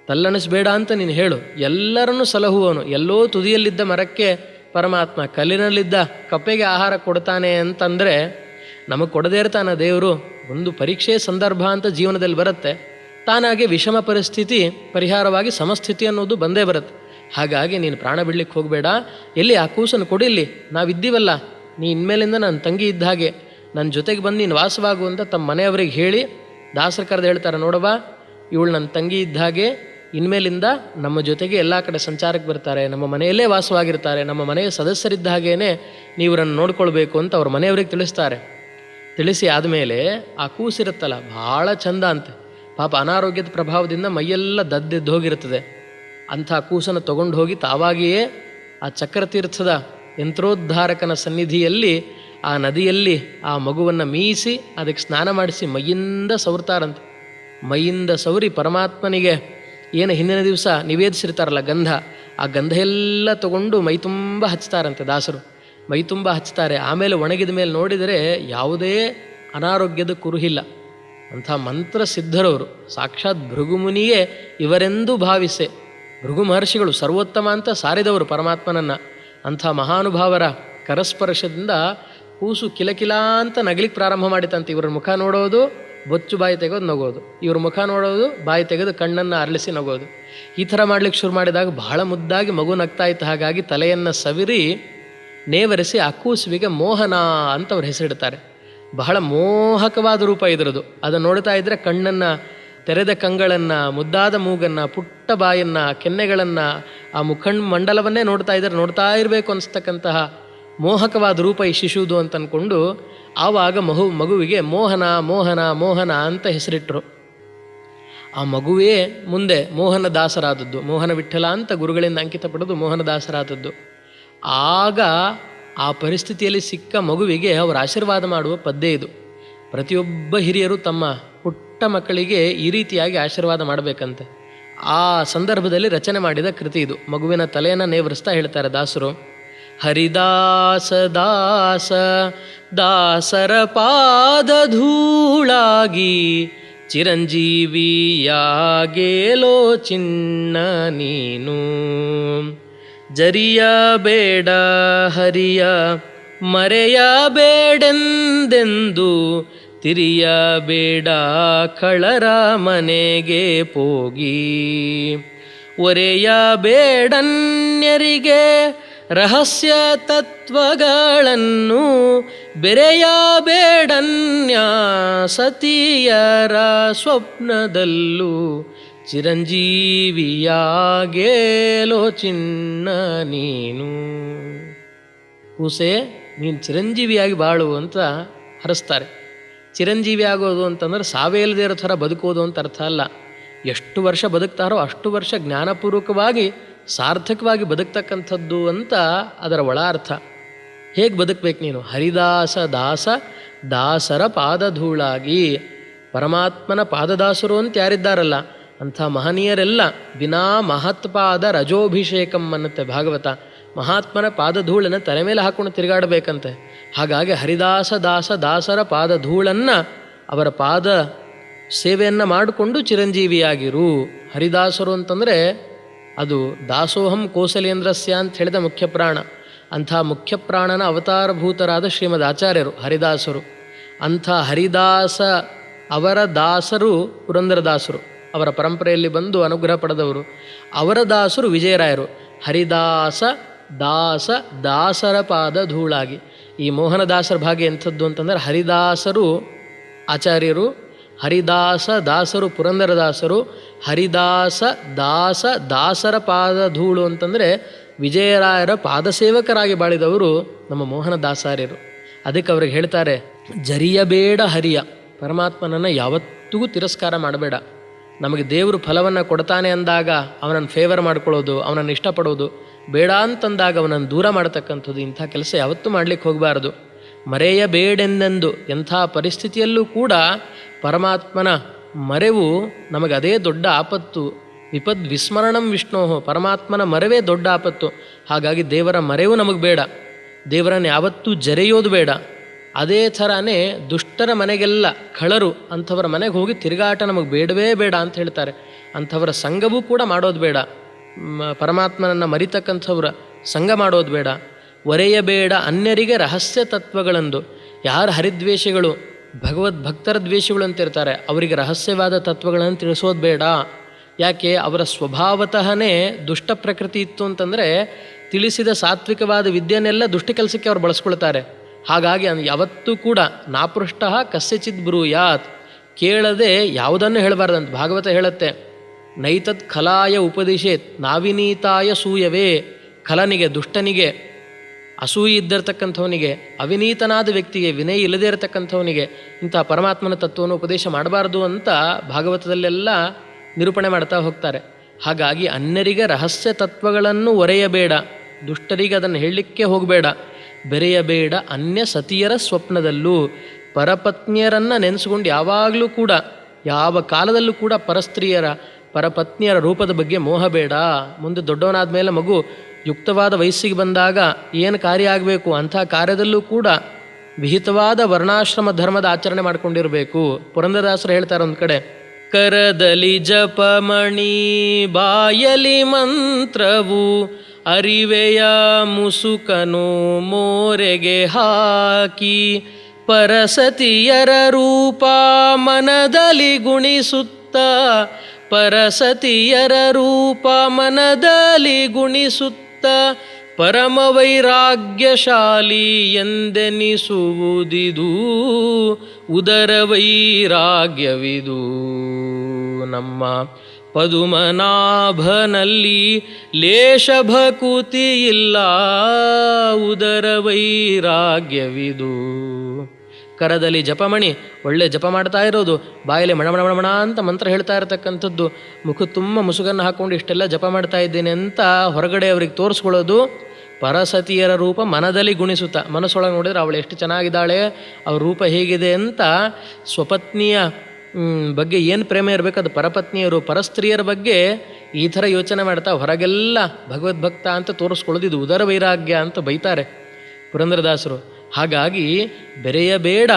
S1: ತಲ್ಲಣಿಸಬೇಡ ಅಂತ ನೀನು ಹೇಳು. ಎಲ್ಲರನ್ನೂ ಸಲಹುವನು. ಎಲ್ಲೋ ತುದಿಯಲ್ಲಿದ್ದ ಮರಕ್ಕೆ ಪರಮಾತ್ಮ ಕಲ್ಲಿನಲ್ಲಿದ್ದ ಕಪ್ಪೆಗೆ ಆಹಾರ ಕೊಡ್ತಾನೆ ಅಂತಂದರೆ ನಮಗೆ ಕೊಡದೇ ಇರ್ತಾನೆ ದೇವರು. ಒಂದು ಪರೀಕ್ಷೆ ಸಂದರ್ಭ ಅಂತ ಜೀವನದಲ್ಲಿ ಬರುತ್ತೆ. ತಾನಾಗೆ ವಿಷಮ ಪರಿಸ್ಥಿತಿ ಪರಿಹಾರವಾಗಿ ಸಮಸ್ಥಿತಿ ಅನ್ನೋದು ಬಂದೇ ಬರುತ್ತೆ. ಹಾಗಾಗಿ ನೀನು ಪ್ರಾಣ ಬಿಡ್ಲಿಕ್ಕೆ ಹೋಗಬೇಡ. ಎಲ್ಲಿ ಆ ಕೂಸನ್ನು ಕೊಡಿಲ್ಲಿ, ನಾವಿದ್ದೀವಲ್ಲ, ನೀ ಇನ್ಮೇಲಿಂದ ನನ್ನ ತಂಗಿ ಇದ್ದ ಹಾಗೆ ನನ್ನ ಜೊತೆಗೆ ಬಂದು ನೀನು ವಾಸವಾಗು ಅಂತ ತಮ್ಮ ಮನೆಯವರಿಗೆ ಹೇಳಿ ದಾಸರು ಕರೆದು ಹೇಳ್ತಾರೆ, ನೋಡವ ಇವಳು ನನ್ನ ತಂಗಿ ಇದ್ದ ಹಾಗೆ, ಇನ್ಮೇಲಿಂದ ನಮ್ಮ ಜೊತೆಗೆ ಎಲ್ಲ ಕಡೆ ಸಂಚಾರಕ್ಕೆ ಬರ್ತಾರೆ, ನಮ್ಮ ಮನೆಯಲ್ಲೇ ವಾಸವಾಗಿರ್ತಾರೆ, ನಮ್ಮ ಮನೆಯ ಸದಸ್ಯರಿದ್ದ ಹಾಗೇ ನೀವರನ್ನು ನೋಡ್ಕೊಳ್ಬೇಕು ಅಂತ ಅವ್ರ ಮನೆಯವ್ರಿಗೆ ತಿಳಿಸ್ತಾರೆ. ತಿಳಿಸಿ ಆದಮೇಲೆ ಆ ಕೂಸಿರುತ್ತಲ್ಲ ಭಾಳ ಚಂದ ಅಂತೆ. ಪಾಪ ಅನಾರೋಗ್ಯದ ಪ್ರಭಾವದಿಂದ ಮೈಯೆಲ್ಲ ದದ್ದೆದ್ದು ಹೋಗಿರ್ತದೆ. ಅಂಥ ಕೂಸನ್ನು ತೊಗೊಂಡು ಹೋಗಿ ತಾವಾಗಿಯೇ ಆ ಚಕ್ರತೀರ್ಥದ ಯಂತ್ರೋದ್ಧಾರಕನ ಸನ್ನಿಧಿಯಲ್ಲಿ ಆ ನದಿಯಲ್ಲಿ ಆ ಮಗುವನ್ನು ಮೀಸಿ ಅದಕ್ಕೆ ಸ್ನಾನ ಮಾಡಿಸಿ ಮೈಯಿಂದ ಸವರ್ತಾರಂತೆ. ಮೈಯಿಂದ ಸವರಿ ಪರಮಾತ್ಮನಿಗೆ ಏನು ಹಿಂದಿನ ದಿವಸ ನಿವೇದಿಸಿರ್ತಾರಲ್ಲ ಗಂಧ, ಆ ಗಂಧ ಎಲ್ಲ ತಗೊಂಡು ಮೈ ತುಂಬ ಹಚ್ತಾರಂತೆ ದಾಸರು. ಮೈ ತುಂಬ ಹಚ್ತಾರೆ. ಆಮೇಲೆ ಒಣಗಿದ ಮೇಲೆ ನೋಡಿದರೆ ಯಾವುದೇ ಅನಾರೋಗ್ಯದ ಕುರುಹಿಲ್ಲ. ಅಂಥ ಮಂತ್ರ ಸಿದ್ಧರವರು, ಸಾಕ್ಷಾತ್ ಭೃಗುಮುನಿಯೇ ಇವರೆಂದು ಭಾವಿಸೆ. ಭೃಗು ಮಹರ್ಷಿಗಳು ಸರ್ವೋತ್ತಮ ಅಂತ ಸಾರಿದವರು ಪರಮಾತ್ಮನನ್ನು. ಅಂಥ ಮಹಾನುಭಾವರ ಕರಸ್ಪರ್ಶದಿಂದ ಕೂಸು ಕಿಲಕಿಲ ಅಂತ ನಗಲಿಕ್ಕೆ ಪ್ರಾರಂಭ ಮಾಡಿತಂತೆ. ಇವರ ಮುಖ ನೋಡೋದು, ಬೊಚ್ಚು ಬಾಯಿ ತೆಗೆದು ನಗೋದು, ಇವ್ರ ಮುಖ ನೋಡೋದು, ಬಾಯಿ ತೆಗೆದು ಕಣ್ಣನ್ನು ಅರಳಿಸಿ ನಗೋದು. ಈ ಥರ ಮಾಡ್ಲಿಕ್ಕೆ ಶುರು ಮಾಡಿದಾಗ ಬಹಳ ಮುದ್ದಾಗಿ ಮಗು ನಗ್ತಾ ಇತ್ತು. ಹಾಗಾಗಿ ತಲೆಯನ್ನು ಸವಿರಿ ನೇವರಿಸಿ ಆ ಕೂಸುವಿಗೆ ಮೋಹನ ಅಂತ ಅವ್ರು ಹೆಸರಿಡ್ತಾರೆ. ಬಹಳ ಮೋಹಕವಾದ ರೂಪ ಇದರದು. ಅದನ್ನು ನೋಡ್ತಾ ಇದ್ದರೆ ಕಣ್ಣನ್ನು, ತೆರೆದ ಕಂಗಳನ್ನು, ಮುದ್ದಾದ ಮೂಗನ್ನು, ಪುಟ್ಟ ಬಾಯನ್ನು, ಕೆನ್ನೆಗಳನ್ನು, ಆ ಮಂಡಲವನ್ನೇ ನೋಡ್ತಾ ಇದ್ದರೆ ನೋಡ್ತಾ ಇರಬೇಕು ಅನಿಸ್ತಕ್ಕಂತಹ ಮೋಹಕವಾದ ರೂಪ ಈ ಶಿಶುದು ಅಂತ ಅಂದ್ಕೊಂಡು ಆವಾಗ ಮಗುವಿಗೆ ಮೋಹನ ಮೋಹನ ಮೋಹನ ಅಂತ ಹೆಸರಿಟ್ಟರು. ಆ ಮಗುವೇ ಮುಂದೆ ಮೋಹನ ದಾಸರಾದದ್ದು. ಮೋಹನ ವಿಠಲ ಅಂತ ಗುರುಗಳಿಂದ ಅಂಕಿತ ಪಡೆದು ಮೋಹನ ದಾಸರಾದದ್ದು. ಆಗ ಆ ಪರಿಸ್ಥಿತಿಯಲ್ಲಿ ಸಿಕ್ಕ ಮಗುವಿಗೆ ಅವರು ಆಶೀರ್ವಾದ ಮಾಡುವ ಪದ್ಯ ಇದು. ಪ್ರತಿಯೊಬ್ಬ ಹಿರಿಯರು ತಮ್ಮ ಪುಟ್ಟ ಮಕ್ಕಳಿಗೆ ಈ ರೀತಿಯಾಗಿ ಆಶೀರ್ವಾದ ಮಾಡಬೇಕಂತೆ. ಆ ಸಂದರ್ಭದಲ್ಲಿ ರಚನೆ ಮಾಡಿದ ಕೃತಿ ಇದು. ಮಗುವಿನ ತಲೆಯನ್ನು ನೇವರಿಸ್ತಾ ಹೇಳ್ತಾರೆ ದಾಸರು, ಹರಿದಾಸ ದಾಸ ದಾಸರ ಪಾದ ಧೂಳಾಗಿ ಚಿರಂಜೀವಿಯಾಗೇಲೋ ಚಿನ್ನ ನೀನು. ಜರಿಯ ಬೇಡ ಹರಿಯ ಮರೆಯ ಬೇಡೆಂದೆಂದು ತಿರಿಯ ಬೇಡ ಕಳರ ಮನೆಗೆ ಪೋಗಿ. ಒರೆಯ ಬೇಡನ್ಯರಿಗೆ ರಹಸ್ಯ ತತ್ವಗಳನ್ನು ಬೆರೆಯ ಬೇಡನ್ಯ ಸತಿಯರ ಸ್ವಪ್ನದಲ್ಲೂ ಚಿರಂಜೀವಿಯಾಗೇಲೋ ಚಿನ್ನ ನೀನು. ಕೂಸೆ ನೀನು ಚಿರಂಜೀವಿಯಾಗಿ ಬಾಳು ಅಂತ ಹರಿಸ್ತಾರೆ. ಚಿರಂಜೀವಿ ಆಗೋದು ಅಂತಂದ್ರೆ ಸಾವೇ ಇಲ್ಲದೆ ಇರೋ ಥರ ಬದುಕೋದು ಅಂತ ಅರ್ಥ ಅಲ್ಲ. ಎಷ್ಟು ವರ್ಷ ಬದುಕ್ತಾರೋ ಅಷ್ಟು ವರ್ಷ ಜ್ಞಾನಪೂರ್ವಕವಾಗಿ ಸಾರ್ಥಕವಾಗಿ ಬದುಕ್ತಕ್ಕಂಥದ್ದು ಅಂತ ಅದರ ಒಳ ಅರ್ಥ. ಹೇಗೆ ಬದುಕಬೇಕು ನೀನು? ಹರಿದಾಸ ದಾಸ ದಾಸರ ಪಾದಧೂಳಾಗಿ. ಪರಮಾತ್ಮನ ಪಾದದಾಸರು ಅಂತ ಯಾರಿದ್ದಾರಲ್ಲ ಅಂಥ ಮಹನೀಯರೆಲ್ಲ ವಿನಾ ಮಹತ್ಪಾದ ರಜೋಭಿಷೇಕಂ ಅನ್ನತ್ತೆ ಭಾಗವತ. ಮಹಾತ್ಮನ ಪಾದಧೂಳನ್ನು ತಲೆ ಮೇಲೆ ಹಾಕ್ಕೊಂಡು ತಿರುಗಾಡಬೇಕಂತೆ. ಹಾಗಾಗಿ ಹರಿದಾಸ ದಾಸ ದಾಸರ ಪಾದಧೂಳನ್ನು, ಅವರ ಪಾದ ಸೇವೆಯನ್ನು ಮಾಡಿಕೊಂಡು ಚಿರಂಜೀವಿಯಾಗಿರು. ಹರಿದಾಸರು ಅಂತಂದರೆ ಅದು ದಾಸೋಹಂ ಕೋಸಲೇಂದ್ರಸ್ಯ ಅಂತ ಹೇಳಿದ ಮುಖ್ಯಪ್ರಾಣ. ಅಂಥ ಮುಖ್ಯಪ್ರಾಣನ ಅವತಾರಭೂತರಾದ ಶ್ರೀಮದ್ ಆಚಾರ್ಯರು ಹರಿದಾಸರು. ಅಂಥ ಹರಿದಾಸ ಅವರ ದಾಸರು ಪುರಂದರದಾಸರು, ಅವರ ಪರಂಪರೆಯಲ್ಲಿ ಬಂದು ಅನುಗ್ರಹ ಪಡೆದವರು. ಅವರ ದಾಸರು ವಿಜಯರಾಯರು. ಹರಿದಾಸ ದಾಸ ದಾಸರ ಪಾದ ಧೂಳಾಗಿ. ಈ ಮೋಹನದಾಸರ ಭಾಗ್ಯ ಎಂಥದ್ದು ಅಂತಂದರೆ ಹರಿದಾಸರು ಆಚಾರ್ಯರು, ಹರಿದಾಸ ದಾಸರು ಪುರಂದರದಾಸರು, ಹರಿದಾಸ ದಾಸ ದಾಸರ ಪಾದ ಧೂಳು ಅಂತಂದರೆ ವಿಜಯರಾಯರ ಪಾದಸೇವಕರಾಗಿ ಬಾಳಿದವರು ನಮ್ಮ ಮೋಹನದಾಸಾರ್ಯರು. ಅದಕ್ಕೆ ಅವ್ರಿಗೆ ಹೇಳ್ತಾರೆ, ಜರಿಯಬೇಡ ಹರಿಯ. ಪರಮಾತ್ಮನನ್ನು ಯಾವತ್ತಿಗೂ ತಿರಸ್ಕಾರ ಮಾಡಬೇಡ. ನಮಗೆ ದೇವರು ಫಲವನ್ನು ಕೊಡ್ತಾನೆ ಅಂದಾಗ ಅವನನ್ನು ಫೇವರ್ ಮಾಡ್ಕೊಳ್ಳೋದು, ಅವನನ್ನು ಇಷ್ಟಪಡೋದು, ಬೇಡ ಅಂತಂದಾಗ ಅವನನ್ನು ದೂರ ಮಾಡತಕ್ಕಂಥದ್ದು, ಇಂಥ ಕೆಲಸ ಯಾವತ್ತೂ ಮಾಡಲಿಕ್ಕೆ ಹೋಗಬಾರದು. ಮರೆಯಬೇಡೆಂದೆಂದು ಎಂಥ ಪರಿಸ್ಥಿತಿಯಲ್ಲೂ ಕೂಡ ಪರಮಾತ್ಮನ ಮರೆವು ನಮಗೆ ಅದೇ ದೊಡ್ಡ ಆಪತ್ತು. ವಿಪದ್ ವಿಸ್ಮರಣಂ ವಿಷ್ಣೋ, ಪರಮಾತ್ಮನ ಮರೆವೇ ದೊಡ್ಡ ಆಪತ್ತು. ಹಾಗಾಗಿ ದೇವರ ಮರೆವು ನಮಗೆ ಬೇಡ, ದೇವರನ್ನು ಯಾವತ್ತೂ ಜರೆಯೋದು ಬೇಡ. ಅದೇ ಥರನೇ ದುಷ್ಟರ ಮನೆಗೆಲ್ಲ ಕಳರು ಅಂಥವರ ಮನೆಗೆ ಹೋಗಿ ತಿರುಗಾಟ ನಮಗೆ ಬೇಡವೇ ಬೇಡ ಅಂತ ಹೇಳ್ತಾರೆ. ಅಂಥವರ ಸಂಘವೂ ಕೂಡ ಮಾಡೋದು ಬೇಡ. ಪರಮಾತ್ಮನನ್ನು ಮರಿತಕ್ಕಂಥವ್ರ ಸಂಘ ಮಾಡೋದು ಬೇಡ. ಒರೆಯಬೇಡ ಅನ್ಯರಿಗೆ ರಹಸ್ಯ ತತ್ವಗಳಂದು. ಯಾರು ಹರಿದ್ವೇಷಗಳು, ಭಗವದ್ಭಕ್ತರ ದ್ವೇಷಗಳು ಅಂತಿರ್ತಾರೆ, ಅವರಿಗೆ ರಹಸ್ಯವಾದ ತತ್ವಗಳನ್ನು ತಿಳಿಸೋದು ಬೇಡ. ಯಾಕೆ? ಅವರ ಸ್ವಭಾವತಃನೇ ದುಷ್ಟ ಪ್ರಕೃತಿ ಇತ್ತು ಅಂತಂದರೆ ತಿಳಿಸಿದ ಸಾತ್ವಿಕವಾದ ವಿದ್ಯೆಯನ್ನೆಲ್ಲ ದುಷ್ಟ ಕೆಲಸಕ್ಕೆ ಅವ್ರು ಬಳಸ್ಕೊಳ್ತಾರೆ. ಹಾಗಾಗಿ ಯಾವತ್ತೂ ಕೂಡ ನಾಪೃಷ್ಟ ಕಸ್ಯಚಿತ್ ಬ್ರೂಯಾತ್, ಕೇಳದೆ ಯಾವುದನ್ನು ಹೇಳಬಾರ್ದಂತ ಭಾಗವತ ಹೇಳುತ್ತೆ. ನೈತತ್ ಖಲಾಯ ಉಪದಿಶೇತ್ ನಾವಿನೀತಾಯ ಸೂಯವೇ. ಖಲನಿಗೆ, ದುಷ್ಟನಿಗೆ, ಅಸೂಯಿ ಇದ್ದಿರ್ತಕ್ಕಂಥವನಿಗೆ, ಅವಿನೀತನಾದ ವ್ಯಕ್ತಿಗೆ, ವಿನಯ ಇಲ್ಲದೇ ಇರತಕ್ಕಂಥವನಿಗೆ ಇಂಥ ಪರಮಾತ್ಮನ ತತ್ವವನ್ನು ಉಪದೇಶ ಮಾಡಬಾರ್ದು ಅಂತ ಭಾಗವತದಲ್ಲೆಲ್ಲ ನಿರೂಪಣೆ ಮಾಡ್ತಾ ಹೋಗ್ತಾರೆ. ಹಾಗಾಗಿ ಅನ್ಯರಿಗೆ ರಹಸ್ಯ ತತ್ವಗಳನ್ನು ಒರೆಯಬೇಡ, ದುಷ್ಟರಿಗೆ ಅದನ್ನು ಹೇಳಲಿಕ್ಕೆ ಹೋಗಬೇಡ. ಬೆರೆಯಬೇಡ ಅನ್ಯ ಸತಿಯರ ಸ್ವಪ್ನದಲ್ಲೂ. ಪರಪತ್ನಿಯರನ್ನು ನೆನೆಸ್ಕೊಂಡು ಯಾವಾಗಲೂ ಕೂಡ, ಯಾವ ಕಾಲದಲ್ಲೂ ಕೂಡ ಪರಪತ್ನಿಯರ ರೂಪದ ಬಗ್ಗೆ ಮೋಹ ಬೇಡ. ಮುಂದೆ ದೊಡ್ಡವನಾದ ಮೇಲೆ ಮಗು ಯುಕ್ತವಾದ ವಯಸ್ಸಿಗೆ ಬಂದಾಗ ಏನು ಕಾರ್ಯ ಆಗಬೇಕು ಅಂಥ ಕಾರ್ಯದಲ್ಲೂ ಕೂಡ ವಿಹಿತವಾದ ವರ್ಣಾಶ್ರಮ ಧರ್ಮದ ಆಚರಣೆ ಮಾಡಿಕೊಂಡಿರಬೇಕು. ಪುರಂದರದಾಸರು ಹೇಳ್ತಾರೆ ಒಂದು ಕಡೆ, ಕರದಲ್ಲಿ ಜಪಮಣಿ ಬಾಯಲಿ ಮಂತ್ರವು ಅರಿವೆಯ ಮುಸುಕನು ಮೋರೆಗೆ ಹಾಕಿ ಪರಸತಿಯರ ರೂಪ ಮನದಲ್ಲಿ ಗುಣಿಸುತ್ತ, ಪರಸತಿಯರ ರೂಪ ಮನದಲ್ಲಿ ಗುಣಿಸುತ್ತ ಪರಮ ವೈರಾಗ್ಯಶಾಲಿ ಎಂದೆನಿಸುವುದಿದು, ಉದರ ವೈರಾಗ್ಯವಿದು. ನಮ್ಮ ಪದುಮನಾಭನಲ್ಲಿ ಲೇಷ ಭಕುತಿ ಇಲ್ಲ, ಉದರ ವೈರಾಗ್ಯವಿದು. ಕರದಲ್ಲಿ ಜಪಮಣಿ, ಒಳ್ಳೆ ಜಪ ಮಾಡ್ತಾ ಇರೋದು, ಬಾಯಲ್ಲಿ ಮಣಮಣ ಅಂತ ಮಂತ್ರ ಹೇಳ್ತಾ ಇರತಕ್ಕಂಥದ್ದು, ಮುಖ ತುಂಬ ಮುಸುಗನ್ನು ಹಾಕ್ಕೊಂಡು ಇಷ್ಟೆಲ್ಲ ಜಪ ಮಾಡ್ತಾ ಇದ್ದೇನೆ ಅಂತ ಹೊರಗಡೆ ಅವ್ರಿಗೆ ತೋರಿಸ್ಕೊಳ್ಳೋದು. ಪರಸತಿಯರ ರೂಪ ಮನದಲ್ಲಿ ಗುಣಿಸುತ್ತಾ, ಮನಸ್ಸೊಳಗೆ ನೋಡಿದ್ರೆ ಅವಳು ಎಷ್ಟು ಚೆನ್ನಾಗಿದ್ದಾಳೆ, ಅವ್ರ ರೂಪ ಹೇಗಿದೆ ಅಂತ ಸ್ವಪತ್ನಿಯ ಬಗ್ಗೆ ಏನು ಪ್ರೇಮ ಇರಬೇಕು ಅದು ಪರಪತ್ನಿಯರು, ಪರಸ್ತ್ರೀಯರ ಬಗ್ಗೆ ಈ ಥರ ಯೋಚನೆ ಮಾಡ್ತಾ ಹೊರಗೆಲ್ಲ ಭಗವದ್ಭಕ್ತ ಅಂತ ತೋರಿಸ್ಕೊಳ್ಳೋದು, ಇದು ಉದರ ವೈರಾಗ್ಯ ಅಂತ ಬೈತಾರೆ ಪುರಂದರದಾಸರು. ಹಾಗಾಗಿ ಬೆರೆಯಬೇಡ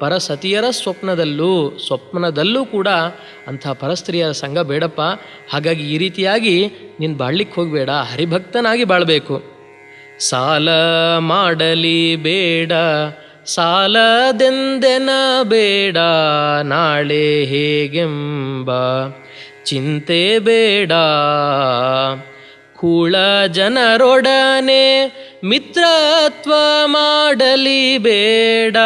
S1: ಪರಸತಿಯರ ಸ್ವಪ್ನದಲ್ಲೂ ಕೂಡ ಅಂಥ ಪರಸ್ತ್ರೀಯರ ಸಂಘ ಬೇಡಪ್ಪ. ಹಾಗಾಗಿ ಈ ರೀತಿಯಾಗಿ ನೀನು ಬಾಳ್ಲಿಕ್ಕೆ ಹೋಗಬೇಡ, ಹರಿಭಕ್ತನಾಗಿ ಬಾಳಬೇಕು. ಸಾಲ ಮಾಡಲಿ ಬೇಡ, ಸಾಲದೆಂದೆನ ಬೇಡ, ನಾಳೆ ಹೇಗೆಂಬ ಚಿಂತೆ ಬೇಡ. ಕೂಳ ಜನರೊಡನೆ ಮಿತ್ರತ್ವ ಮಾಡಲಿ ಬೇಡ,